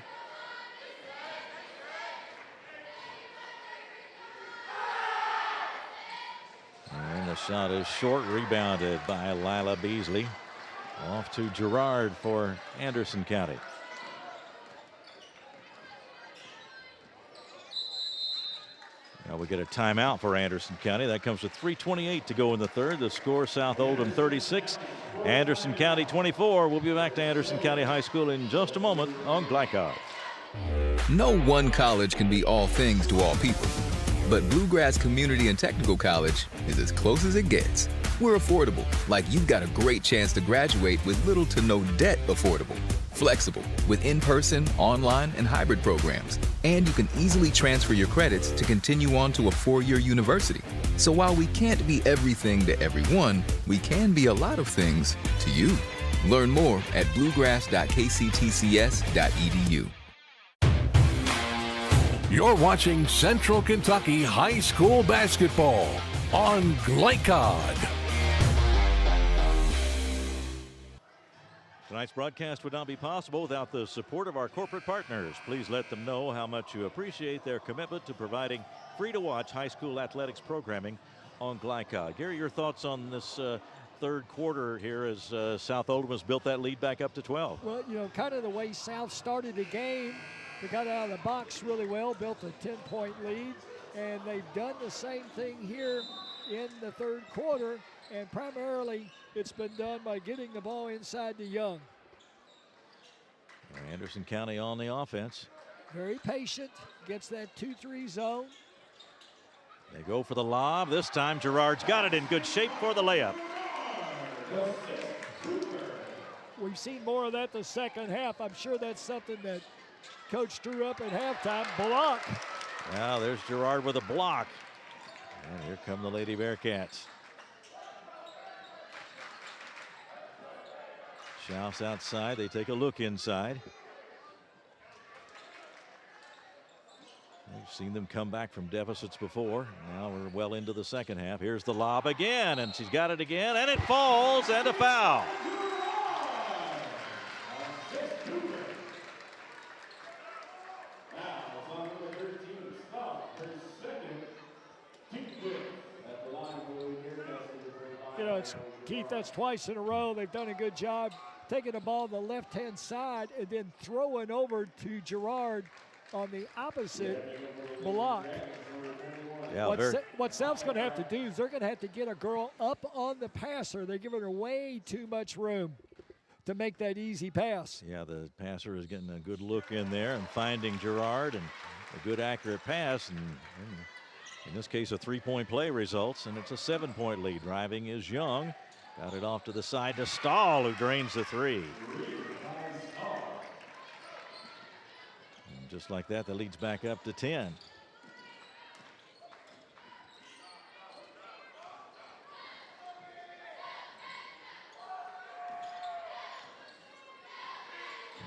S3: And the shot is short, rebounded by Lila Beasley. Off to Gerard for Anderson County. Now we get a timeout for Anderson County. That comes with 3:28 to go in the third. The score, South Oldham 36, Anderson County 24. We'll be back to Anderson County High School in just a moment on Glycod.
S10: No one college can be all things to all people, but Bluegrass Community and Technical College is as close as it gets. We're affordable, like you've got a great chance to graduate with little to no debt. Affordable, flexible, with in-person, online, and hybrid programs. And you can easily transfer your credits to continue on to a 4-year university. So while we can't be everything to everyone, we can be a lot of things to you. Learn more at bluegrass.kctcs.edu.
S11: You're watching Central Kentucky High School basketball on Glycod.
S3: Tonight's broadcast would not be possible without the support of our corporate partners. Please let them know how much you appreciate their commitment to providing free-to-watch high school athletics programming on Glycod. Gary, your thoughts on this third quarter here as South Oldham has built that lead back up to 12?
S4: Well, you know, kind of the way South started the game, they got out of the box really well, built a 10-point lead, and they've done the same thing here in the third quarter, and primarily it's been done by getting the ball inside to Young.
S3: Anderson County on the offense.
S4: Very patient, gets that 2-3 zone.
S3: They go for the lob. This time Gerard's got it in good shape for the layup.
S4: We've seen more of that the second half. I'm sure that's something that Coach drew up at halftime. Block
S3: Now there's Girard with a block. And here come the Lady Bearcats. Schaus outside. They take a look inside. We've seen them come back from deficits before. Now we're well into the second half. Here's the lob again, and she's got it again, and it falls, and a foul.
S4: You know, it's Keith, that's twice in a row. They've done a good job taking the ball on the left-hand side and then throwing over to Girard on the opposite block.
S3: Yeah,
S4: what South's going to have to do is they're going to have to get a girl up on the passer. They're giving her way too much room to make that easy pass.
S3: Yeah, the passer is getting a good look in there and finding Girard, and a good accurate pass. And in this case, a three-point play results, and it's a 7-point lead. Driving is Young. Got it off to the side to Stahl, who drains the three. And just like that, the lead's back up to 10.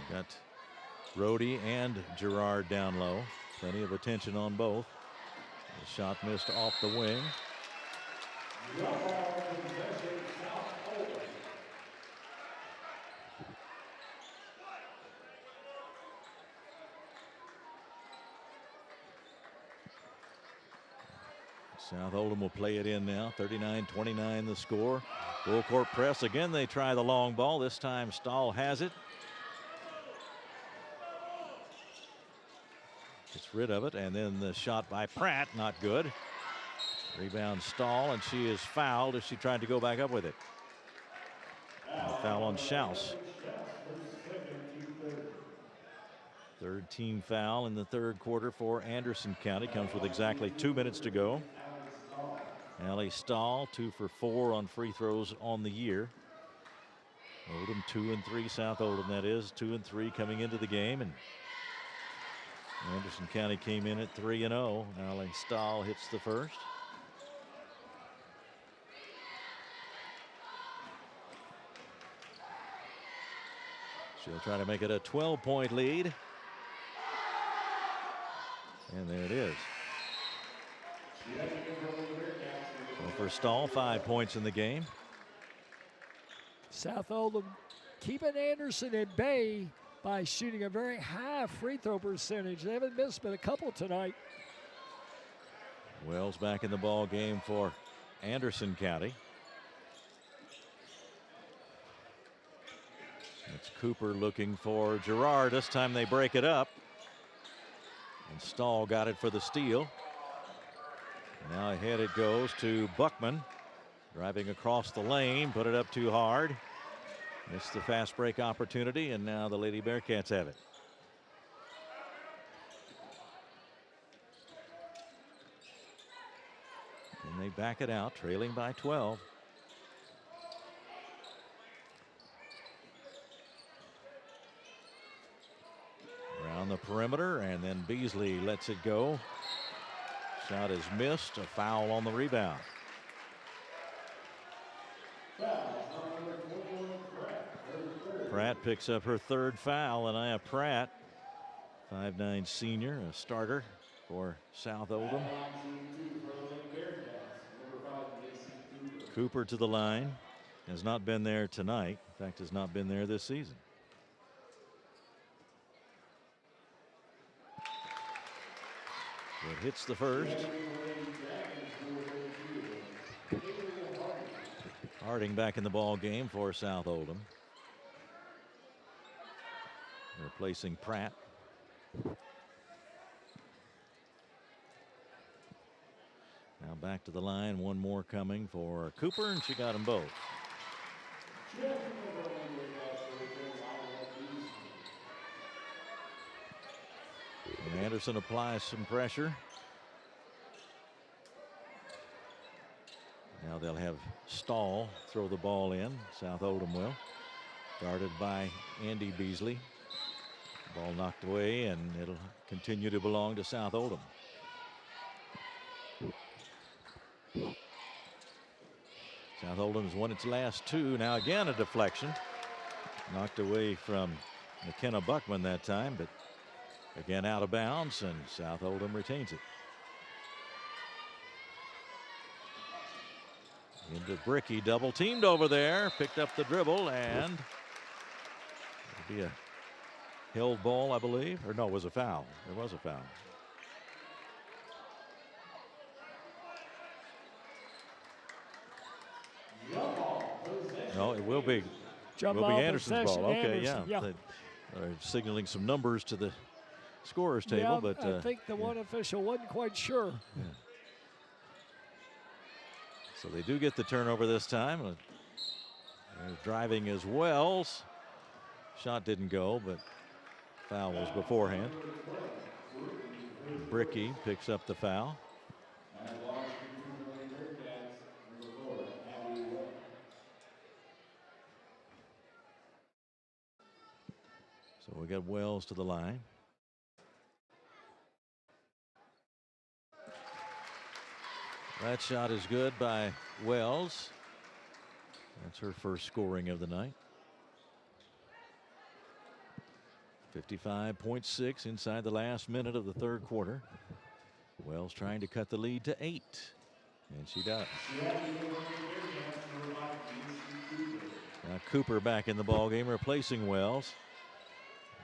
S3: We've got Brody and Girard down low. Plenty of attention on both. The shot missed off the wing. South Oldham will play it in now. 39-29 the score. Full court press. Again, they try the long ball. This time Stahl has it. Gets rid of it, and then the shot by Pratt, not good. Rebound Stahl, and she is fouled as she tried to go back up with it. And a foul on Schaus. Third team foul in the third quarter for Anderson County. Comes with exactly 2 minutes to go. Allie Stahl, 2 for 4 on free throws on the year. Oldham 2 and 3, South Oldham that is, 2 and 3 coming into the game, and Anderson County came in at 3-0. Allie Stahl hits the first. She'll try to make it a 12-point lead. And there it is. So for Stahl, 5 points in the game.
S4: South Oldham keeping Anderson at bay by shooting a very high free throw percentage. They haven't missed but a couple tonight.
S3: Wells back in the ball game for Anderson County. It's Cooper looking for Girard. This time they break it up. And Stahl got it for the steal. Now ahead it goes to Buckman. Driving across the lane, put it up too hard. Missed the fast break opportunity, and now the Lady Bearcats have it. And they back it out, trailing by 12. Around the perimeter, and then Beasley lets it go. Shot is missed, a foul on the rebound. Pratt picks up her third foul, and Anaya Pratt, 5'9" senior, a starter for South Oldham. Cooper to the line. Has not been there tonight. In fact, has not been there this season. So it hits the first. Harding back in the ball game for South Oldham. Replacing Pratt. Now back to the line. One more coming for Cooper, and she got them both. And Anderson applies some pressure. Now they'll have Stahl throw the ball in. South Oldham will. Guarded by Andy Beasley. Ball knocked away, and it'll continue to belong to South Oldham. South Oldham has won its last 2. Now again a deflection. Knocked away from McKenna Buckman that time, but again out of bounds, and South Oldham retains it. Into Bricky, double teamed over there, picked up the dribble, and it'll be a held ball, I believe. Or no, it was a foul. There was a foul. No, it will be.
S4: Jump
S3: will be
S4: ball,
S3: Anderson's
S4: possession,
S3: ball. Okay,
S4: Anderson,
S3: yeah.
S4: yeah.
S3: They're signaling some numbers to the scorer's table,
S4: Yeah,
S3: but
S4: I think the one official wasn't quite sure.
S3: yeah. So they do get the turnover this time. They're driving as Wells. Shot didn't go, but foul was beforehand. Bricky picks up the foul. So we got Wells to the line. That shot is good by Wells. That's her first scoring of the night. 55.6 inside the last minute of the third quarter. Wells trying to cut the lead to 8. And she does. Now Cooper back in the ballgame, replacing Wells.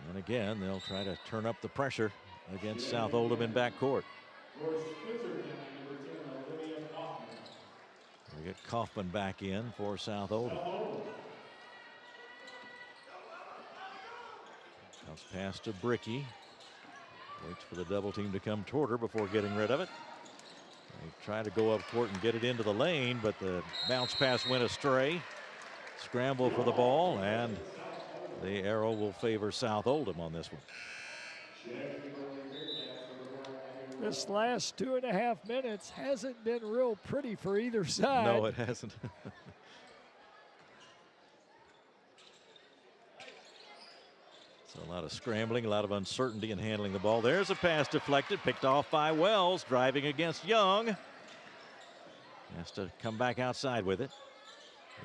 S3: And again, they'll try to turn up the pressure against South Oldham in backcourt. We get Kaufman back in for South Oldham. Comes pass to Bricky. Waits for the double team to come toward her before getting rid of it. They try to go up court and get it into the lane, but the bounce pass went astray. Scramble for the ball, and the arrow will favor South Oldham on this one.
S4: This last 2.5 minutes hasn't been real pretty for either side.
S3: No, it hasn't. So a lot of scrambling, a lot of uncertainty in handling the ball. There's a pass deflected, picked off by Wells, driving against Young. Has to come back outside with it.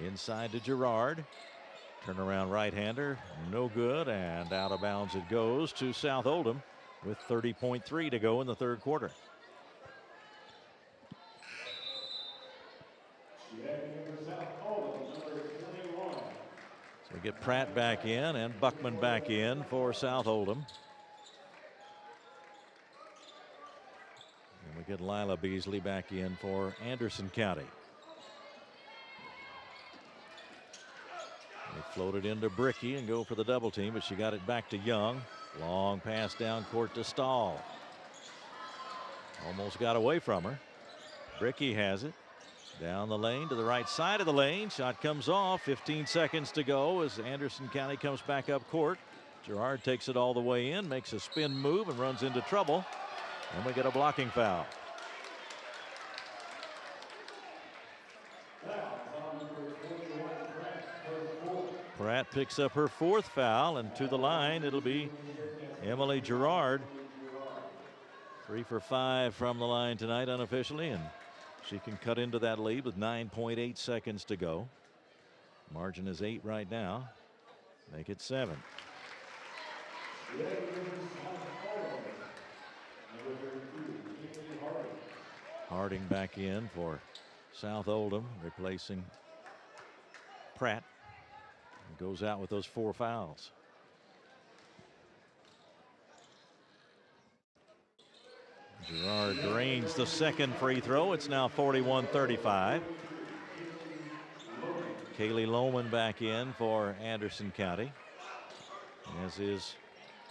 S3: Inside to Gerard. Turnaround right-hander, no good, and out of bounds it goes to South Oldham with 30.3 to go in the third quarter. So we get Pratt back in and Buckman back in for South Oldham. And we get Lila Beasley back in for Anderson County. They float it into Bricky and go for the double team, but she got it back to Young. Long pass down court to Stahl. Almost got away from her. Bricky has it. Down the lane to the right side of the lane. Shot comes off. 15 seconds to go as Anderson County comes back up court. Gerard takes it all the way in, makes a spin move and runs into trouble. And we get a blocking foul. Pratt picks up her 4th foul, and to the line it'll be Emily Gerard. 3 for 5 from the line tonight unofficially, and she can cut into that lead with 9.8 seconds to go. Margin is 8 right now. Make it 7. Harding back in for South Oldham, replacing Pratt. Goes out with those 4 fouls. Gerard drains the second free throw. It's now 41-35. Kaylee Lohman back in for Anderson County, as is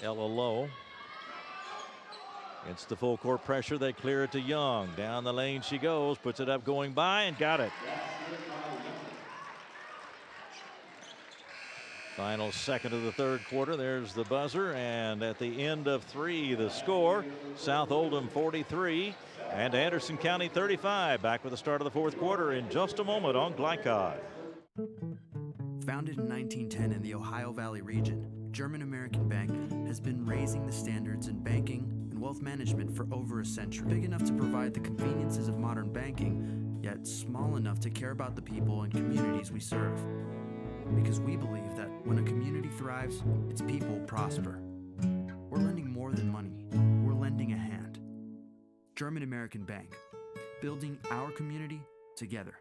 S3: Ella Lowe. It's the full court pressure. They clear it to Young. Down the lane she goes, puts it up going by and got it. Final second of the third quarter. There's the buzzer, and at the end of 3, the score. South Oldham 43 and Anderson County 35. Back with the start of the fourth quarter in just a moment on Glycod.
S19: Founded in 1910 in the Ohio Valley region, German American Bank has been raising the standards in banking and wealth management for over a century. Big enough to provide the conveniences of modern banking, yet small enough to care about the people and communities we serve. Because we believe that when a community thrives, its people prosper. We're lending more than money. We're lending a hand. German American Bank, building our community together.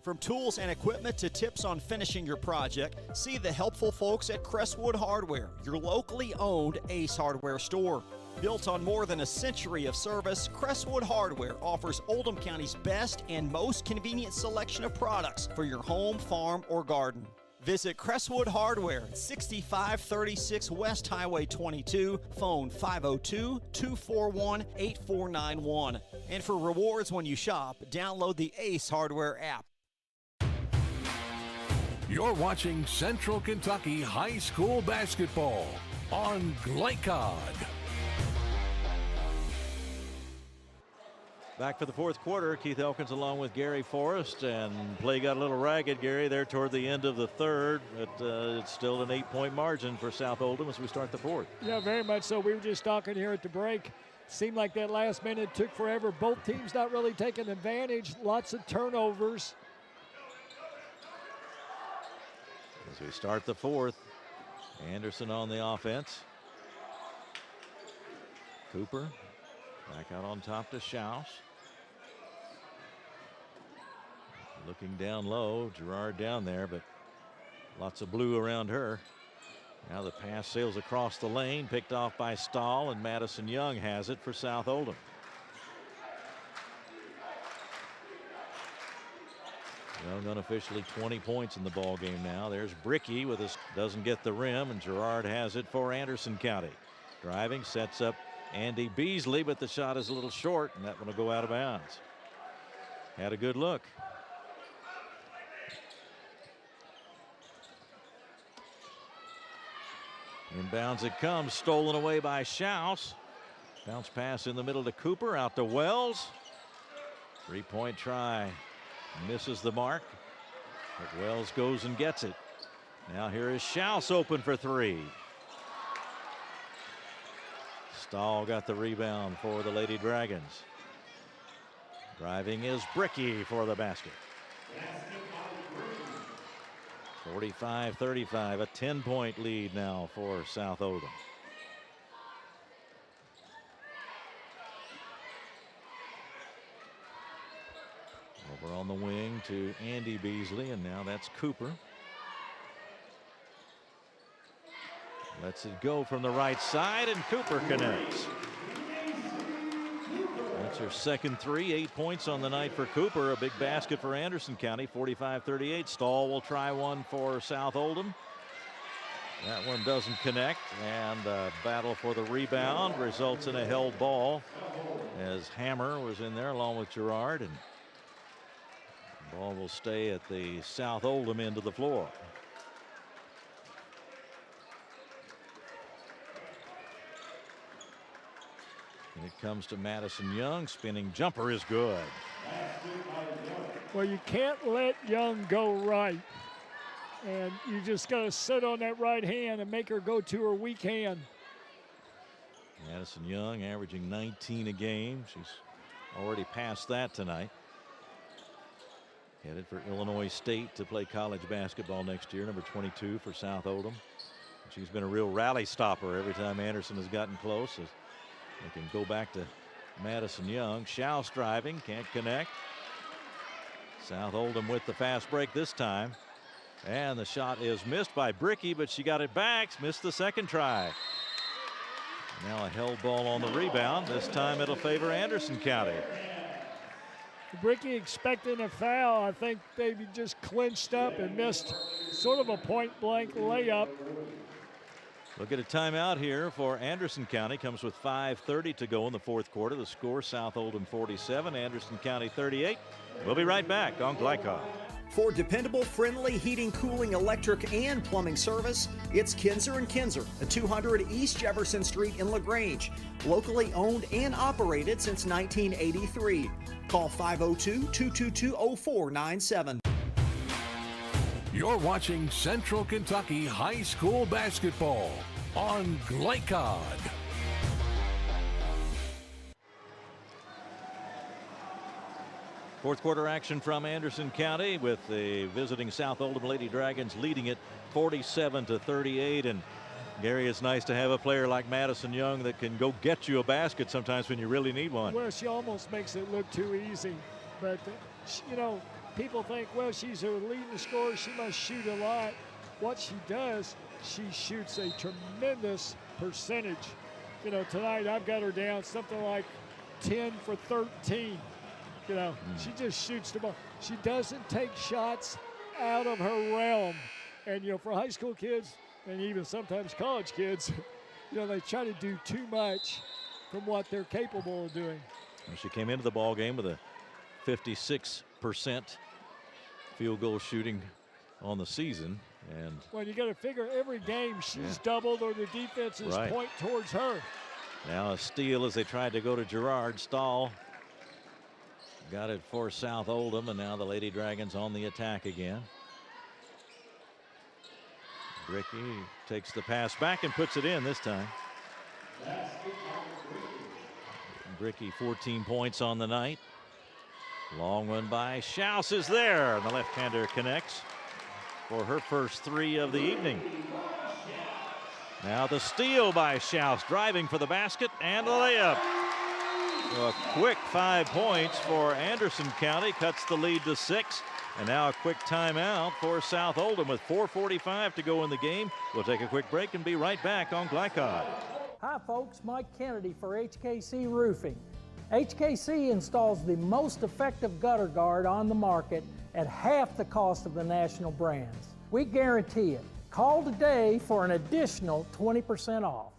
S5: From tools and equipment to tips on finishing your project, see the helpful folks at Crestwood Hardware, your locally owned Ace Hardware store. Built on more than a century of service, Crestwood Hardware offers Oldham County's best and most convenient selection of products for your home, farm, or garden. Visit Crestwood Hardware, 6536 West Highway 22, phone 502-241-8491. And for rewards when you shop, download the Ace Hardware app.
S11: You're watching Central Kentucky High School basketball on Glycod.
S3: Back for the fourth quarter, Keith Elkins along with Gary Forrest, and play got a little ragged, Gary, there toward the end of the third, but it's still an 8-point margin for South Oldham as we start the fourth.
S4: Yeah, very much so. We were just talking here at the break. Seemed like that last minute took forever. Both teams not really taking advantage. Lots of turnovers.
S3: As we start the fourth, Anderson on the offense. Cooper back out on top to Schaus. Looking down low, Gerard down there, but lots of blue around her. Now the pass sails across the lane, picked off by Stahl, and Madison Young has it for South Oldham. Young unofficially 20 points in the ball game now. There's Bricky with his, doesn't get the rim, and Gerard has it for Anderson County. Driving, sets up Andy Beasley, but the shot is a little short, and that one will go out of bounds. Had a good look. Inbounds it comes, stolen away by Schaus. Bounce pass in the middle to Cooper, out to Wells. 3-point try. Misses the mark, but Wells goes and gets it. Now here is Schaus open for three. Stahl got the rebound for the Lady Dragons. Driving is Bricky for the basket. 45-35, a 10-point lead now for South Oldham. Over on the wing to Andy Beasley, and now that's Cooper. Lets it go from the right side, and Cooper connects. That's her second three, 8 points on the night for Cooper. A big basket for Anderson County, 45-38. Stahl will try one for South Oldham. That one doesn't connect, and a battle for the rebound results in a held ball as Hammer was in there along with Gerard, and the ball will stay at the South Oldham end of the floor. And it comes to Madison Young. Spinning jumper is good.
S4: Well, you can't let Young go right. And you just got to sit on that right hand and make her go to her weak hand.
S3: Madison Young averaging 19 a game. She's already passed that tonight. Headed for Illinois State to play college basketball next year, number 22 for South Oldham. She's been a real rally stopper every time Anderson has gotten close. They can go back to Madison Young. Schaus driving, can't connect. South Oldham with the fast break this time. And the shot is missed by Bricky, but she got it back. Missed the second try. Now a held ball on the rebound. This time it'll favor Anderson County.
S4: Bricky expecting a foul. I think they just clinched up and missed sort of a point-blank layup.
S3: We'll get a timeout here for Anderson County. Comes with 5:30 to go in the fourth quarter. The score, South Oldham 47, Anderson County 38. We'll be right back on Glycod.
S5: For dependable, friendly heating, cooling, electric, and plumbing service, it's Kinzer & Kinzer at 200 East Jefferson Street in LaGrange. Locally owned and operated since 1983. Call 502-222-0497.
S11: You're watching Central Kentucky High School basketball on Glycod.
S3: Fourth quarter action from Anderson County with the visiting South Oldham Lady Dragons leading it 47-38. And Gary, it's nice to have a player like Madison Young that can go get you a basket sometimes when you really need one.
S4: Well, she almost makes it look too easy. But, you know, people think, well, she's a leading scorer. She must shoot a lot. What she does, she shoots a tremendous percentage. You know, tonight I've got her down something like 10 for 13. You know, she just shoots the ball. She doesn't take shots out of her realm. And, you know, for high school kids and even sometimes college kids, you know, they try to do too much from what they're capable of doing.
S3: Well, she came into the ball game with a 56% field goal shooting on the season. And
S4: well, you got to figure every game she's doubled or the defense is point towards her.
S3: Now a steal as they tried to go to Gerard. Stahl got it for South Oldham, and now the Lady Dragons on the attack again. Bricky takes the pass back and puts it in this time. Bricky 14 points on the night. Long one by Schaus is there, and the left-hander connects for her first three of the evening. Now the steal by Schaus, driving for the basket and a layup. So a quick 5 points for Anderson County, cuts the lead to 6. And now a quick timeout for South Oldham with 4:45 to go in the game. We'll take a quick break and be right back on Glycod.
S14: Hi folks, Mike Kennedy for HKC Roofing. HKC installs the most effective gutter guard on the market at half the cost of the national brands. We guarantee it. Call today for an additional 20% off.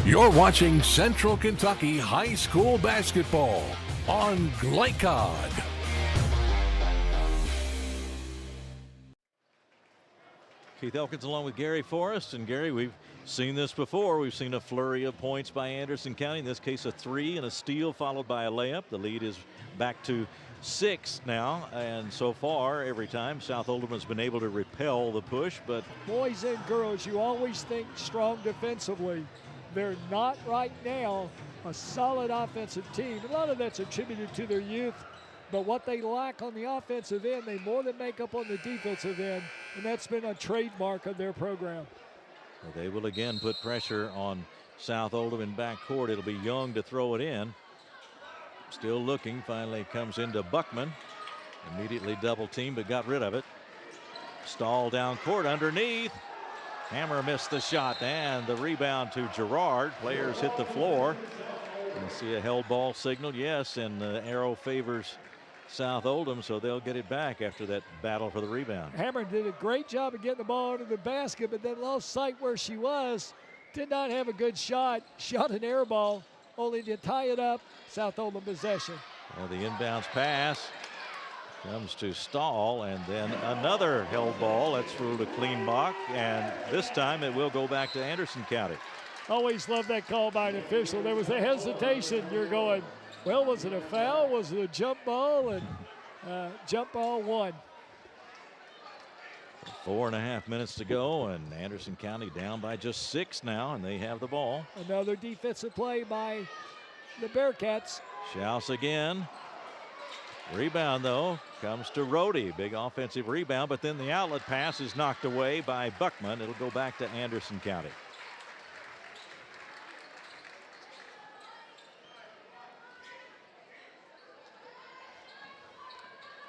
S11: You're watching Central Kentucky High School Basketball on Glycod.
S3: Keith Elkins along with Gary Forrest. And Gary, we've seen this before. We've seen a flurry of points by Anderson County. In this case, a 3 and a steal followed by a layup. The lead is back to 6 now, and so far every time South Oldham has been able to repel the push. But
S4: boys and girls, you always think strong defensively. They're not right now a solid offensive team. A lot of that's attributed to their youth, but what they lack on the offensive end, they more than make up on the defensive end, and that's been a trademark of their program.
S3: Well, they will again put pressure on South Oldham in backcourt. It'll be Young to throw it in. Still looking, finally comes into Buckman. Immediately double team, but got rid of it. Stahl down court underneath. Hammer missed the shot, and the rebound to Gerard. Players hit the floor. You see a held ball signal, yes, and the arrow favors South Oldham, so they'll get it back after that battle for the rebound.
S4: Hammer did a great job of getting the ball under the basket, but then lost sight where she was. Did not have a good shot. Shot an air ball, only to tie it up. South Oldham possession.
S3: Well, the inbounds pass comes to Stahl, and then another held ball. That's ruled a clean block, and this time it will go back to Anderson County.
S4: Always love that call by an official. There was a hesitation. You're going, well, was it a foul? Was it a jump ball? And jump ball won.
S3: 4.5 minutes to go, and Anderson County down by just 6 now, and they have the ball.
S4: Another defensive play by the Bearcats.
S3: Schaus again. Rebound, though, comes to Rohde. Big offensive rebound, but then the outlet pass is knocked away by Buckman. It'll go back to Anderson County.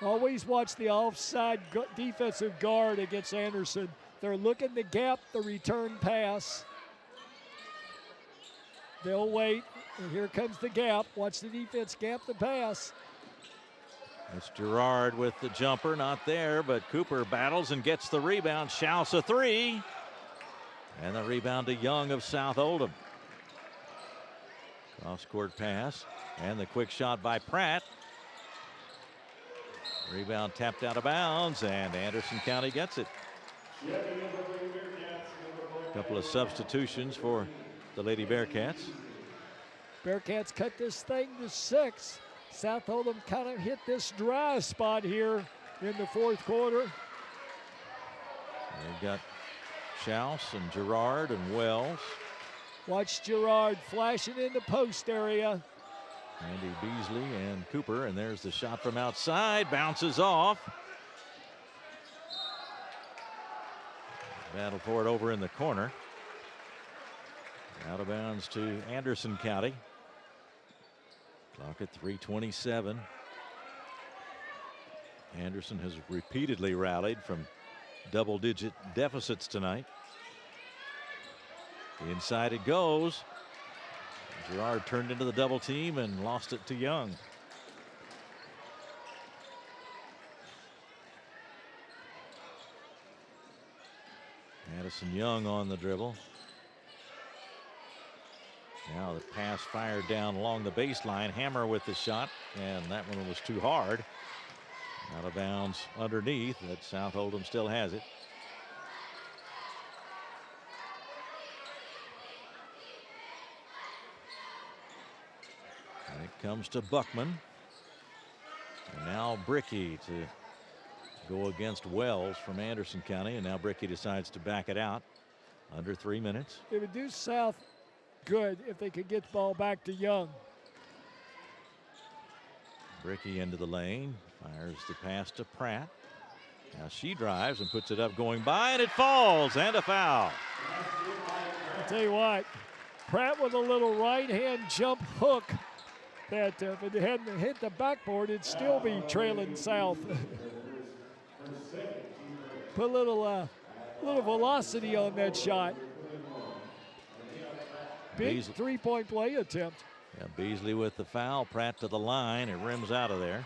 S4: Always watch the offside defensive guard against Anderson. They're looking to gap the return pass. They'll wait, and here comes the gap. Watch the defense gap the pass.
S3: It's Gerard with the jumper, not there, but Cooper battles and gets the rebound. Schaus a 3. And the rebound to Young of South Oldham. Cross-court pass, and the quick shot by Pratt. Rebound tapped out of bounds, and Anderson County gets it. A couple of substitutions for the Lady Bearcats.
S4: Bearcats cut this thing to 6. South Oldham kind of hit this dry spot here in the fourth quarter.
S3: They've got Schaus and Gerard and Wells.
S4: Watch Gerard flashing in the post area.
S3: Andy Beasley and Cooper, and there's the shot from outside, bounces off. Battle for it over in the corner. Out of bounds to Anderson County. Clock at 3:27. Anderson has repeatedly rallied from double-digit deficits tonight. Inside it goes. Gerard turned into the double team and lost it to Young. Addison Young on the dribble. Now the pass fired down along the baseline. Hammer with the shot, and that one was too hard. Out of bounds underneath, but South Oldham still has it. And it comes to Buckman. And now Bricky to go against Wells from Anderson County, and now Bricky decides to back it out. Under 3 minutes.
S4: It would do South good if they could get the ball back to Young.
S3: Bricky into the lane, fires the pass to Pratt. Now she drives and puts it up going by, and it falls, and a foul.
S4: I'll tell you what, Pratt with a little right-hand jump hook that if it hadn't hit the backboard, it'd still be trailing South. Put a little velocity on that shot. Big
S3: Beasley.
S4: three-point play attempt.
S3: Yeah, Beasley with the foul. Pratt to the line. It rims out of there.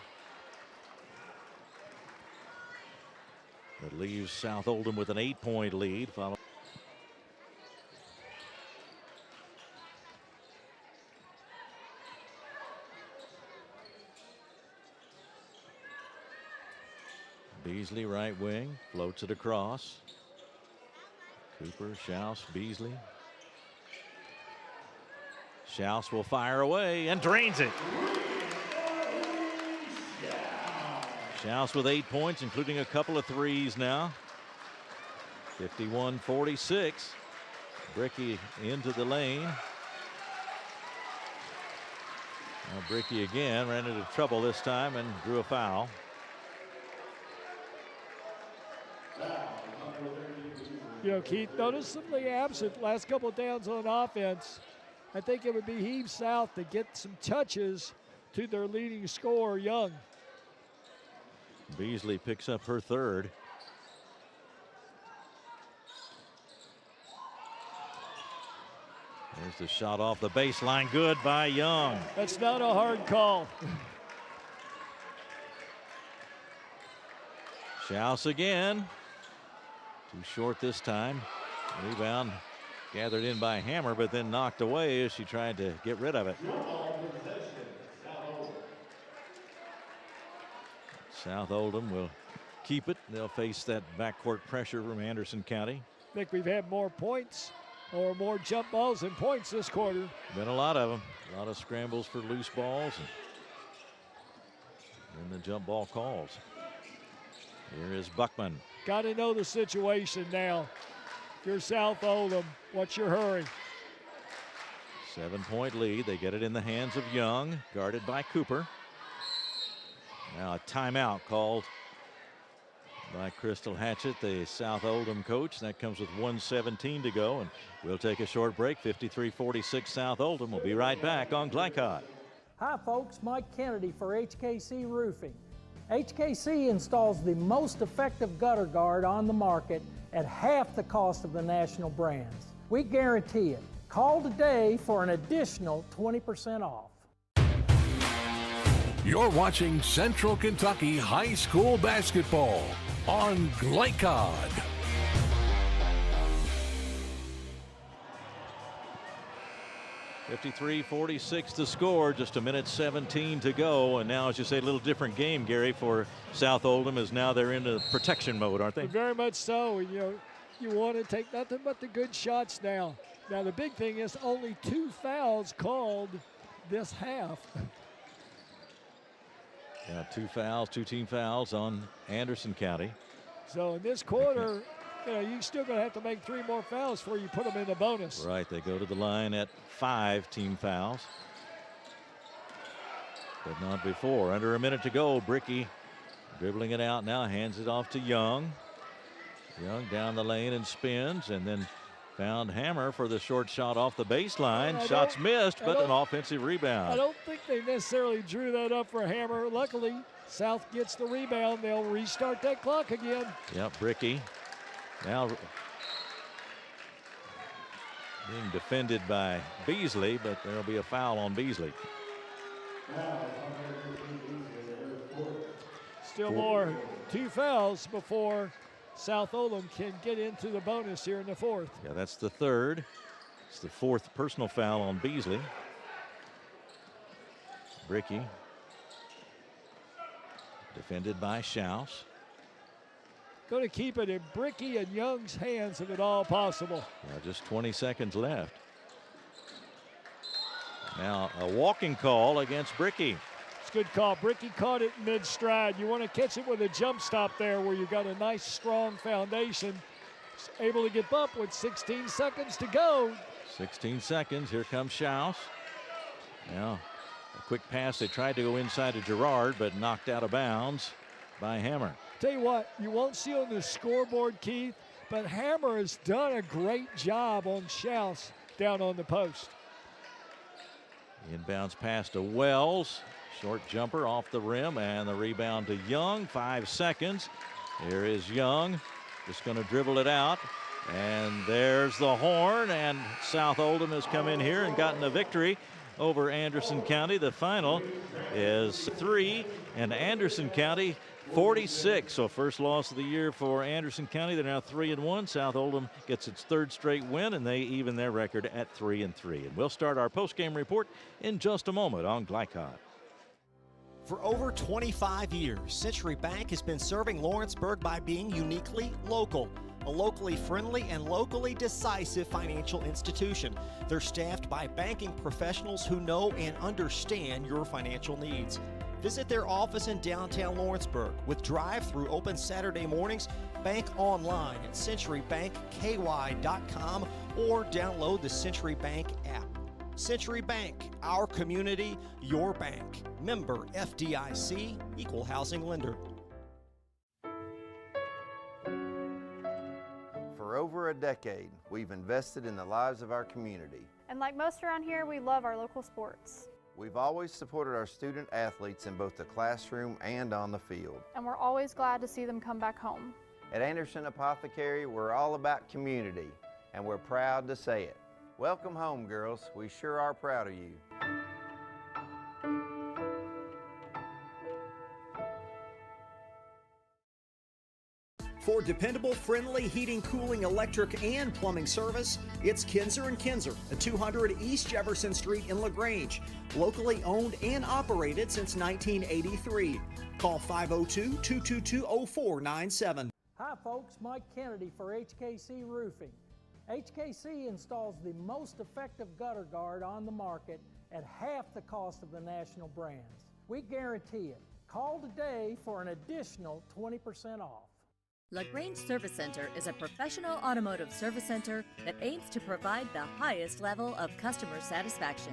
S3: That leaves South Oldham with an 8-point lead. Beasley right wing, floats it across. Cooper, Schaus, Beasley. Schaus will fire away and drains it. Schaus with 8 points, including a couple of threes now. 51-46. Bricky into the lane. Now Bricky again ran into trouble this time and drew a foul.
S4: You know, Keith, noticeably absent last couple of downs on offense. I think it would behoove South to get some touches to their leading scorer, Young.
S3: Beasley picks up her third. There's the shot off the baseline. Good by Young.
S4: That's not a hard call.
S3: Schaus again. Too short this time. Rebound gathered in by Hammer, but then knocked away as she tried to get rid of it. South Oldham will keep it. They'll face that backcourt pressure from Anderson County.
S4: I think we've had more points or more jump balls than points this quarter.
S3: Been a lot of them. A lot of scrambles for loose balls. And the jump ball calls. Here is Buckman.
S4: Got to know the situation now. If you're South Oldham, what's your hurry?
S3: 7-point lead. They get it in the hands of Young, guarded by Cooper. Now a timeout called by Crystal Hatchett, the South Oldham coach. That comes with 1:17 to go, and we'll take a short break. 53-46 South Oldham. We'll be right back on Glycod.
S14: Hi folks, Mike Kennedy for HKC Roofing. HKC installs the most effective gutter guard on the market at half the cost of the national brands. We guarantee it. Call today for an additional 20% off.
S11: You're watching Central Kentucky High School basketball on Glycod.
S3: .53-46 to score, just a minute 17 to go, and now, as you say, a little different game, Gary, for South Oldham, as now they're into protection mode, aren't they?
S4: Very much so. You know, you want to take nothing but the good shots now. Now the big thing is only 2 fouls called this half.
S3: Yeah, 2 fouls, 2 team fouls on Anderson County.
S4: So in this quarter, you know, you're still going to have to make 3 more fouls before you put them in the bonus.
S3: Right, they go to the line at 5 team fouls. but not before. Under a minute to go. Bricky dribbling it out now, hands it off to Young. Young down the lane and spins, and then found Hammer for the short shot off the baseline. Shots missed, but an offensive rebound.
S4: I don't think they necessarily drew that up for Hammer. Luckily, South gets the rebound. They'll restart that clock again.
S3: Yep, Bricky now being defended by Beasley, but there'll be a foul on Beasley.
S4: Still more. 2 fouls before South Oldham can get into the bonus here in the fourth.
S3: Yeah, that's the third. It's the 4th personal foul on Beasley. Bricky defended by Schaus.
S4: Going to keep it in Bricky and Young's hands if at all possible.
S3: Yeah, just 20 seconds left. Now a walking call against Bricky.
S4: It's a good call. Bricky caught it mid-stride. You want to catch it with a jump stop there where you've got a nice strong foundation. Able to get up with 16 seconds to go.
S3: 16 seconds. Here comes Schaus. Now a quick pass. They tried to go inside to Gerard, but knocked out of bounds by Hammer.
S4: Tell you what, you won't see on the scoreboard, Keith, but Hammer has done a great job on Schaus down on the post.
S3: Inbounds pass to Wells. Short jumper off the rim, and the rebound to Young. 5 seconds. Here is Young. Just going to dribble it out. And there's the horn, and South Oldham has come in here and gotten a victory over Anderson County. The final is 3, and Anderson County 46. So first loss of the year for Anderson County. They're now 3-1. South Oldham gets its 3rd straight win, and they even their record at 3-3. And we'll start our post-game report in just a moment on Glycod.
S5: For over 25 years, Century Bank has been serving Lawrenceburg by being uniquely local. A locally friendly and locally decisive financial institution. They're staffed by banking professionals who know and understand your financial needs. Visit their office in downtown Lawrenceburg with drive-through open Saturday mornings. Bank online at centurybankky.com or download the Century Bank app. Century Bank, our community, your bank. Member FDIC, equal housing lender.
S6: For over a decade, we've invested in the lives of our community.
S7: And like most around here, we love our local sports.
S6: We've always supported our student athletes in both the classroom and on the field.
S7: And we're always glad to see them come back home.
S6: At Anderson Apothecary, we're all about community, and we're proud to say it. Welcome home, girls. We sure are proud of you.
S5: For dependable, friendly heating, cooling, electric, and plumbing service, it's Kinzer & Kinzer at 200 East Jefferson Street in LaGrange. Locally owned and operated since 1983. Call 502-222-0497.
S14: Hi folks, Mike Kennedy for HKC Roofing. HKC installs the most effective gutter guard on the market at half the cost of the national brands. We guarantee it. Call today for an additional 20% off.
S13: LaGrange Service Center is a professional automotive service center that aims to provide the highest level of customer satisfaction.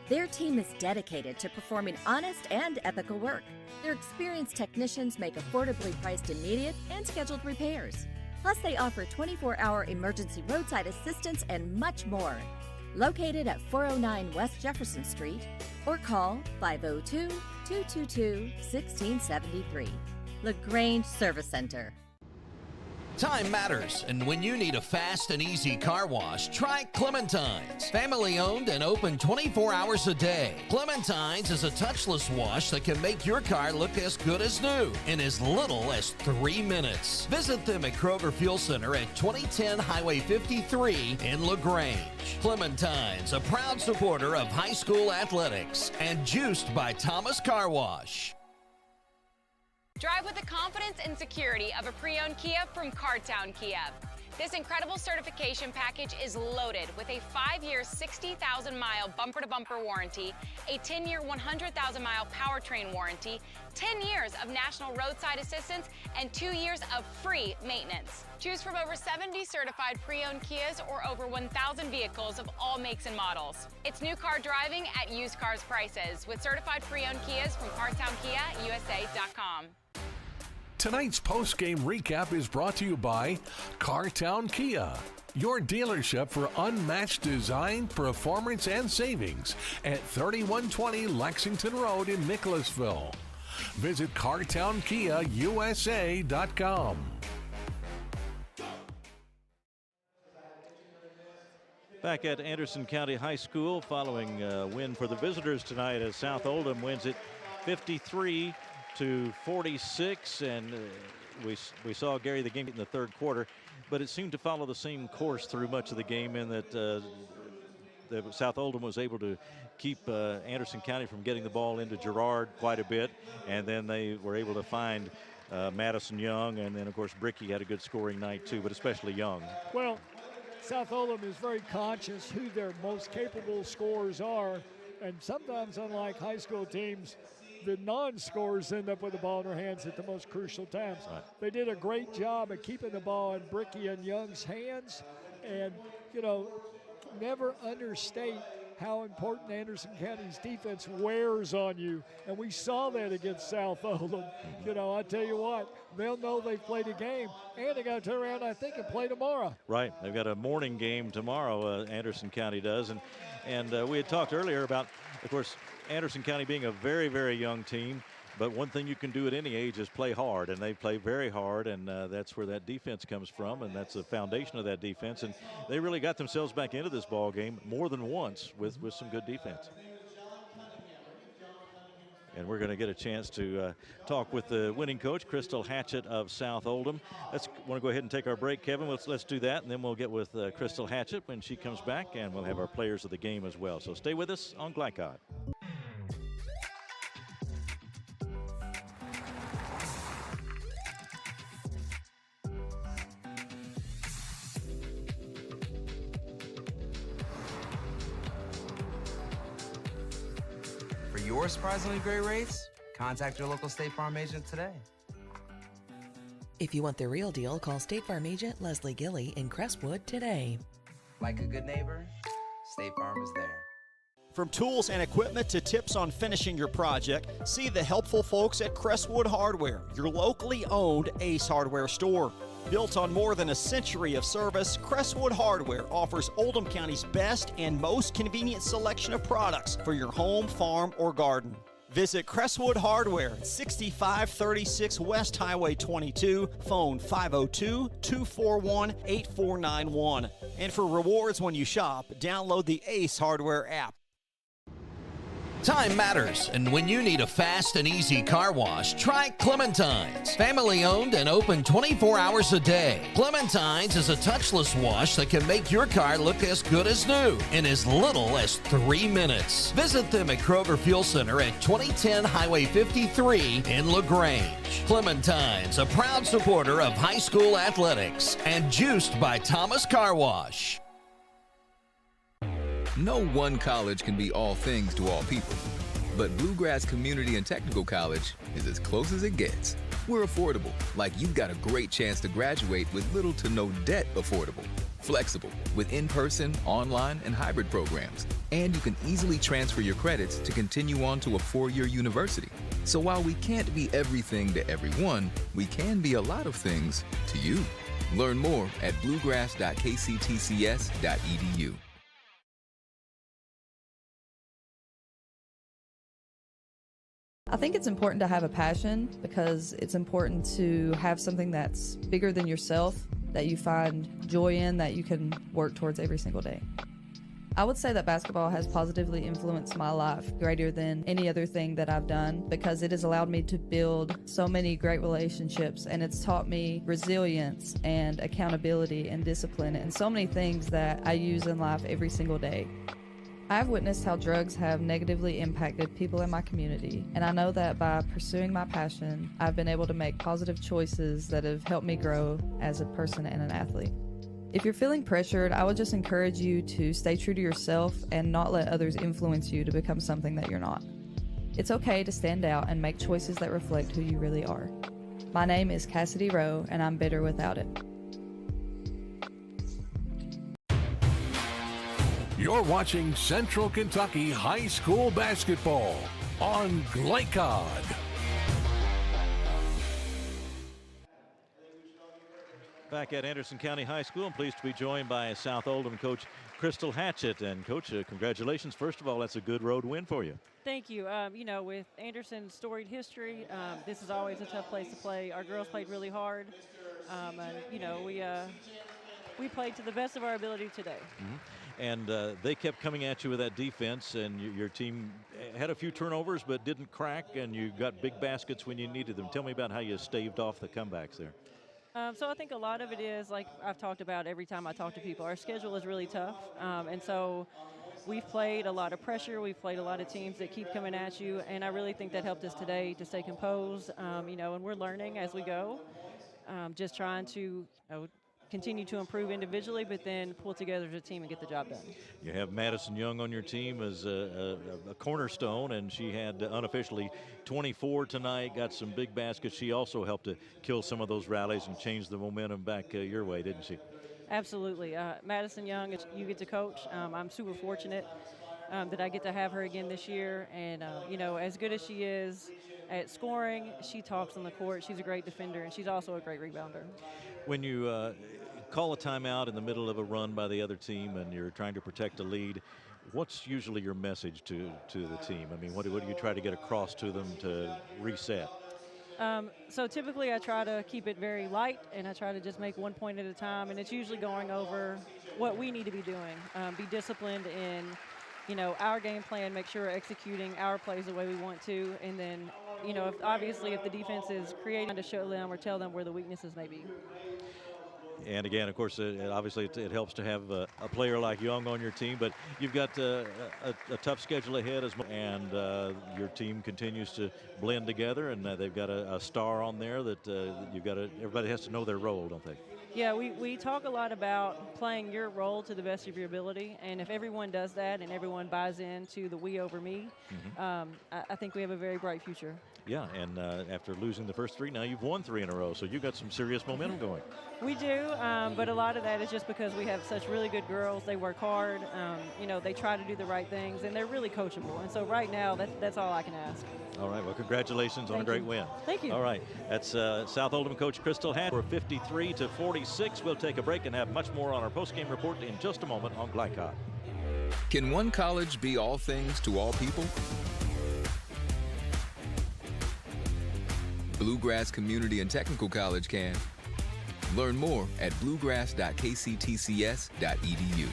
S13: Their team is dedicated to performing honest and ethical work. Their experienced technicians make affordably priced immediate and scheduled repairs. Plus, they offer 24-hour emergency roadside assistance and much more. Located at 409 West Jefferson Street, or call 502-222-1673. LaGrange Service Center.
S9: Time matters, and when you need a fast and easy car wash, try Clementine's. Family owned and open 24 hours a day. Clementine's is a touchless wash that can make your car look as good as new in as little as 3 minutes. Visit them at Kroger Fuel Center at 2010 Highway 53 in LaGrange. Clementine's, a proud supporter of high school athletics and juiced by Thomas Car Wash.
S12: Drive with the confidence and security of a pre-owned Kia from Cartown Kia. This incredible certification package is loaded with a 5-year, 60,000-mile bumper-to-bumper warranty, a 10-year, 100,000-mile powertrain warranty, 10 years of national roadside assistance, and 2 years of free maintenance. Choose from over 70 certified pre-owned Kias or over 1,000 vehicles of all makes and models. It's new car driving at used cars prices with certified pre-owned Kias from CartownKiaUSA.com.
S11: Tonight's post-game recap is brought to you by Cartown Kia, your dealership for unmatched design, performance, and savings at 3120 Lexington Road in Nicholasville. Visit CartownKiaUSA.com.
S3: Back at Anderson County High School following a win for the visitors tonight as South Oldham wins it 53-46, and we saw Gary the game in the third quarter, but it seemed to follow the same course through much of the game in that South Oldham was able to keep Anderson County from getting the ball into Girard quite a bit, and then they were able to find Madison Young, and then of course Bricky had a good scoring night too, but especially Young.
S4: Well, South Oldham is very conscious who their most capable scorers are, and sometimes, unlike high school teams, the non-scorers end up with the ball in their hands at the most crucial times.
S3: Right.
S4: They did a great job of keeping the ball in Bricky and Young's hands, and, you know, never understate how important Anderson County's defense wears on you, and we saw that against South Oldham. You know, I tell you what, they'll know they've played a game, and they got to turn around, I think, and play tomorrow.
S3: Right, they've got a morning game tomorrow, Anderson County does, and we had talked earlier about, of course, Anderson County being a very, very young team, but one thing you can do at any age is play hard, and they play very hard, and that's where that defense comes from, and that's the foundation of that defense, and they really got themselves back into this ball game more than once with some good defense. And we're going to get a chance to talk with the winning coach, Crystal Hatchett of South Oldham. Let's want to go ahead and take our break, Kevin. Let's do that, and then we'll get with Crystal Hatchett when she comes back, and we'll have our players of the game as well. So stay with us on Glycod.
S20: For your surprisingly great rates, contact your local State Farm agent today.
S21: If you want the real deal, call State Farm agent Leslie Gilly in Crestwood today.
S20: Like a good neighbor, State Farm is there.
S5: From tools and equipment to tips on finishing your project, see the helpful folks at Crestwood Hardware, your locally owned Ace Hardware store. Built on more than a century of service, Crestwood Hardware offers Oldham County's best and most convenient selection of products for your home, farm, or garden. Visit Crestwood Hardware, 6536 West Highway 22, phone 502-241-8491. And for rewards when you shop, download the Ace Hardware app.
S9: Time matters, and when you need a fast and easy car wash, try Clementine's. Family owned and open 24 hours a day. Clementine's is a touchless wash that can make your car look as good as new in as little as 3 minutes. Visit them at Kroger Fuel Center at 2010 Highway 53 in LaGrange. Clementine's, a proud supporter of high school athletics and juiced by Thomas Car Wash.
S10: No one college can be all things to all people, but Bluegrass Community and Technical College is as close as it gets. We're affordable, like you've got a great chance to graduate with little to no debt. Affordable, flexible, with in-person, online, and hybrid programs. And you can easily transfer your credits to continue on to a 4-year university. So while we can't be everything to everyone, we can be a lot of things to you. Learn more at bluegrass.kctcs.edu.
S1: I think it's important to have a passion because it's important to have something that's bigger than yourself, that you find joy in, that you can work towards every single day. I would say that basketball has positively influenced my life greater than any other thing that I've done because it has allowed me to build so many great relationships, and it's taught me resilience and accountability and discipline and so many things that I use in life every single day. I've witnessed how drugs have negatively impacted people in my community, and I know that by pursuing my passion, I've been able to make positive choices that have helped me grow as a person and an athlete. If you're feeling pressured, I would just encourage you to stay true to yourself and not let others influence you to become something that you're not. It's okay to stand out and make choices that reflect who you really are. My name is Cassidy Rowe, and I'm better without it.
S11: You're watching Central Kentucky High School basketball on Glycod.
S3: Back at Anderson County High School, I'm pleased to be joined by South Oldham coach Crystal Hatchett. And Coach, congratulations. First of all, that's a good road win for you.
S15: Thank you. With Anderson's storied history, this is always a tough place to play. Our girls played really hard, we played to the best of our ability today.
S3: Mm-hmm. And they kept coming at you with that defense, and your team had a few turnovers but didn't crack, and you got big baskets when you needed them. Tell me about how you staved off the comebacks there.
S15: So I think a lot of it is, like I've talked about every time I talk to people, our schedule is really tough. And so we've played a lot of pressure. We've played a lot of teams that keep coming at you. And I really think that helped us today to stay composed, and we're learning as we go, just trying to continue to improve individually, but then pull together as a team and get the job done.
S3: You have Madison Young on your team as a cornerstone, and she had unofficially 24 tonight, got some big baskets. She also helped to kill some of those rallies and change the momentum back your way, didn't she?
S15: Absolutely. Madison Young, you get to coach. I'm super fortunate that I get to have her again this year. And, as good as she is at scoring, she talks on the court. She's a great defender, and she's also a great rebounder.
S3: When you call a timeout in the middle of a run by the other team and you're trying to protect a lead, what's usually your message to the team? I mean, what do you try to get across to them to reset?
S15: So typically I try to keep it very light, and I try to just make 1 point at a time, and it's usually going over what we need to be doing. Be disciplined in, our game plan, make sure we're executing our plays the way we want to, and then, if the defense is creating, to show them or tell them where the weaknesses may be.
S3: And again, of course, obviously it helps to have a player like Young on your team, but you've got a tough schedule ahead, and your team continues to blend together, and they've got a star on there that everybody has to know their role, don't they?
S15: Yeah, we talk a lot about playing your role to the best of your ability, and if everyone does that and everyone buys into the we over me, I think we have a very bright future.
S3: Yeah, and after losing the first three, now you've won 3 in a row, so you've got some serious momentum going.
S15: We do, but a lot of that is just because we have such really good girls. They work hard, they try to do the right things, and they're really coachable. And so right now, that's all I can ask.
S3: All right, well, congratulations on a great win.
S15: Thank you.
S3: All right, that's South Oldham coach Crystal Hatch. We're 53-46. We'll take a break and have much more on our postgame report in just a moment on Glycod.
S10: Can one college be all things to all people? Bluegrass Community and Technical College can. Learn more at bluegrass.kctcs.edu.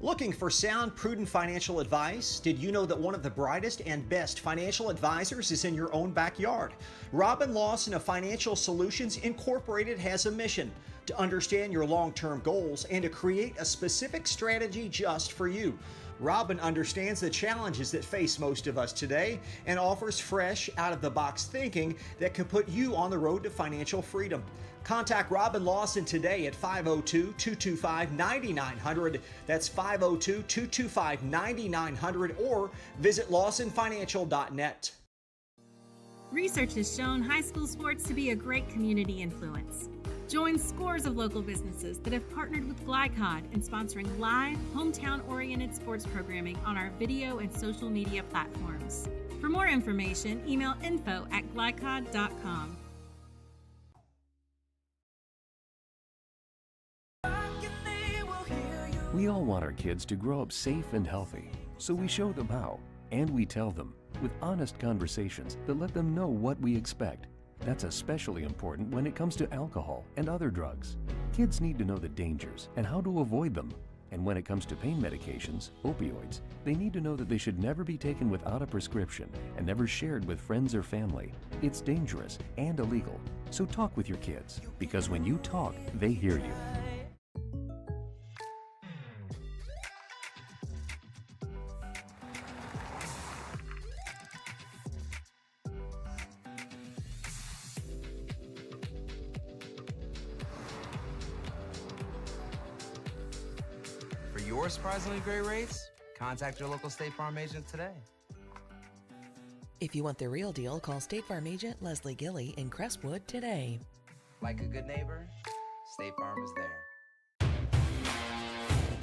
S5: Looking for sound, prudent financial advice? Did you know that one of the brightest and best financial advisors is in your own backyard? Robin Lawson of Financial Solutions Incorporated has a mission to understand your long-term goals and to create a specific strategy just for you. Robin understands the challenges that face most of us today and offers fresh, out-of-the-box thinking that can put you on the road to financial freedom. Contact Robin Lawson today at 502-225-9900. That's 502-225-9900, or visit lawsonfinancial.net.
S16: Research has shown high school sports to be a great community influence. Join scores of local businesses that have partnered with Glycod in sponsoring live, hometown-oriented sports programming on our video and social media platforms. For more information, email info@glycod.com.
S17: We all want our kids to grow up safe and healthy, so we show them how, and we tell them with honest conversations that let them know what we expect. That's especially important when it comes to alcohol and other drugs. Kids need to know the dangers and how to avoid them. And when it comes to pain medications, opioids, they need to know that they should never be taken without a prescription and never shared with friends or family. It's dangerous and illegal. So talk with your kids, because when you talk, they hear you.
S20: your surprisingly great rates, contact your local State Farm agent today.
S21: If you want the real deal, call State Farm agent Leslie Gilly in Crestwood today.
S20: Like a good neighbor, State Farm is there.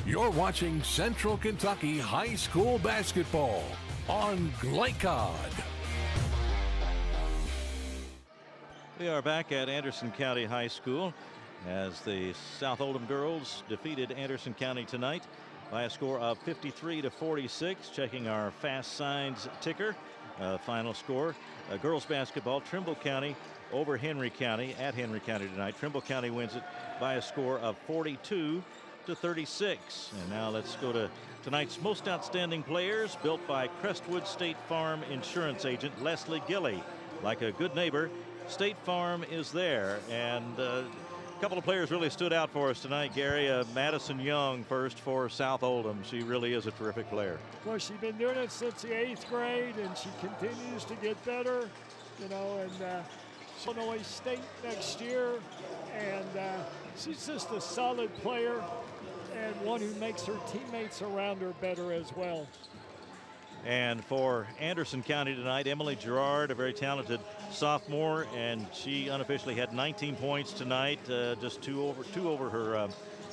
S11: You're watching Central Kentucky High School basketball on Glycod.
S3: We are back at Anderson County High School as the South Oldham girls defeated Anderson County tonight by a score of 53-46. Checking our fast signs ticker. Final score, girls basketball, Trimble County over Henry County at Henry County tonight. Trimble County wins it by a score of 42-36. And now let's go to tonight's most outstanding players, built by Crestwood State Farm insurance agent Leslie Gilly. Like a good neighbor, State Farm is there. And a couple of players really stood out for us tonight, Gary. Madison Young first for South Oldham. She really is a terrific player.
S4: Well, she's been doing it since the 8th grade, and she continues to get better, you know, and Illinois State next year. And she's just a solid player and one who makes her teammates around her better as well.
S3: And for Anderson County tonight, Emily Gerard, a very talented sophomore, and she unofficially had 19 points tonight, just two over her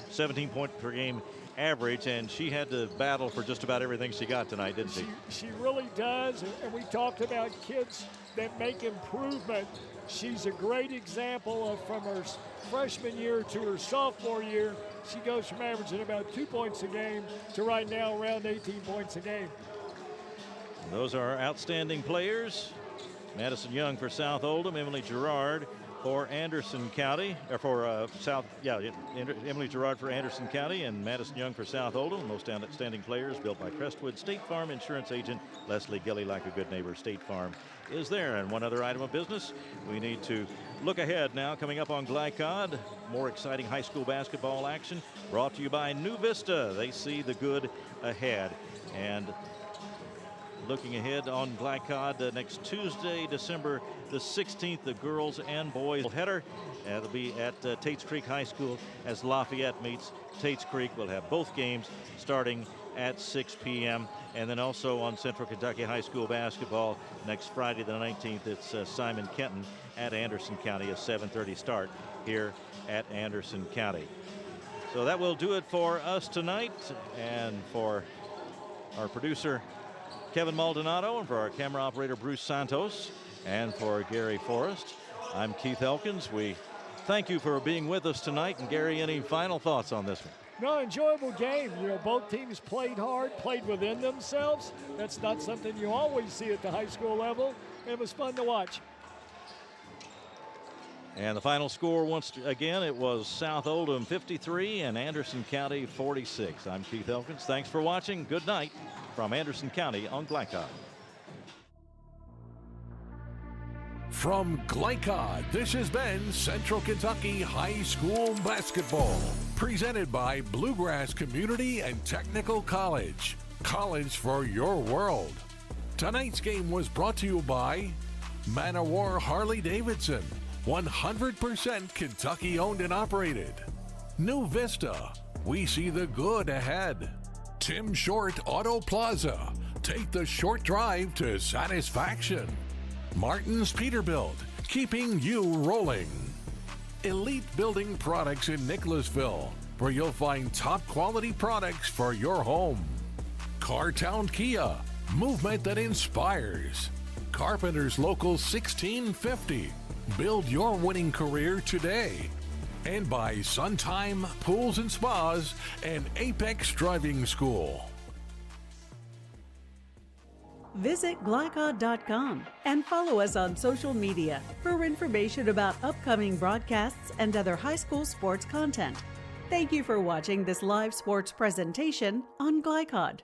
S3: 17-point per game average, and she had to battle for just about everything she got tonight, didn't she?
S4: She really does, and we talked about kids that make improvement. She's a great example of from her freshman year to her sophomore year. She goes from averaging about 2 points a game to right now around 18 points a game.
S3: Those are our outstanding players. Madison Young for South Oldham, Emily Gerard for Anderson County, or for Emily Gerard for Anderson County and Madison Young for South Oldham. Most outstanding players built by Crestwood State Farm insurance agent Leslie Gilly. Like a good neighbor, State Farm is there. And one other item of business, we need to look ahead now. Coming up on Glycod, more exciting high school basketball action brought to you by New Vista. They see the good ahead. And looking ahead on Glycod, next Tuesday, December the 16th, the girls and boys header. It'll be at Tates Creek High School as Lafayette meets Tates Creek. We'll have both games starting at 6 p.m. And then also on Central Kentucky High School basketball next Friday the 19th, it's Simon Kenton at Anderson County, a 7:30 start here at Anderson County. So that will do it for us tonight, and for our producer Kevin Maldonado, and for our camera operator Bruce Santos, and for Gary Forrest, I'm Keith Elkins. We thank you for being with us tonight. And Gary, any final thoughts on this one?
S4: No, enjoyable game. You know, both teams played hard, played within themselves. That's not something you always see at the high school level. It was fun to watch.
S3: And the final score, once again, it was South Oldham 53 and Anderson County 46. I'm Keith Elkins. Thanks for watching. Good night from Anderson County on Glycod.
S11: From Glycod, this has been Central Kentucky High School basketball, presented by Bluegrass Community and Technical College. College for your world. Tonight's game was brought to you by Manowar Harley-Davidson, 100% Kentucky owned and operated. New Vista, we see the good ahead. Tim Short Auto Plaza, take the short drive to satisfaction. Martin's Peterbilt, keeping you rolling. Elite Building Products in Nicholasville, where you'll find top quality products for your home. Cartown Kia, movement that inspires. Carpenter's Local 1650, build your winning career today. And by Suntime Pools and Spas and Apex Driving School.
S2: Visit Glycod.com and follow us on social media for information about upcoming broadcasts and other high school sports content. Thank you for watching this live sports presentation on Glycod.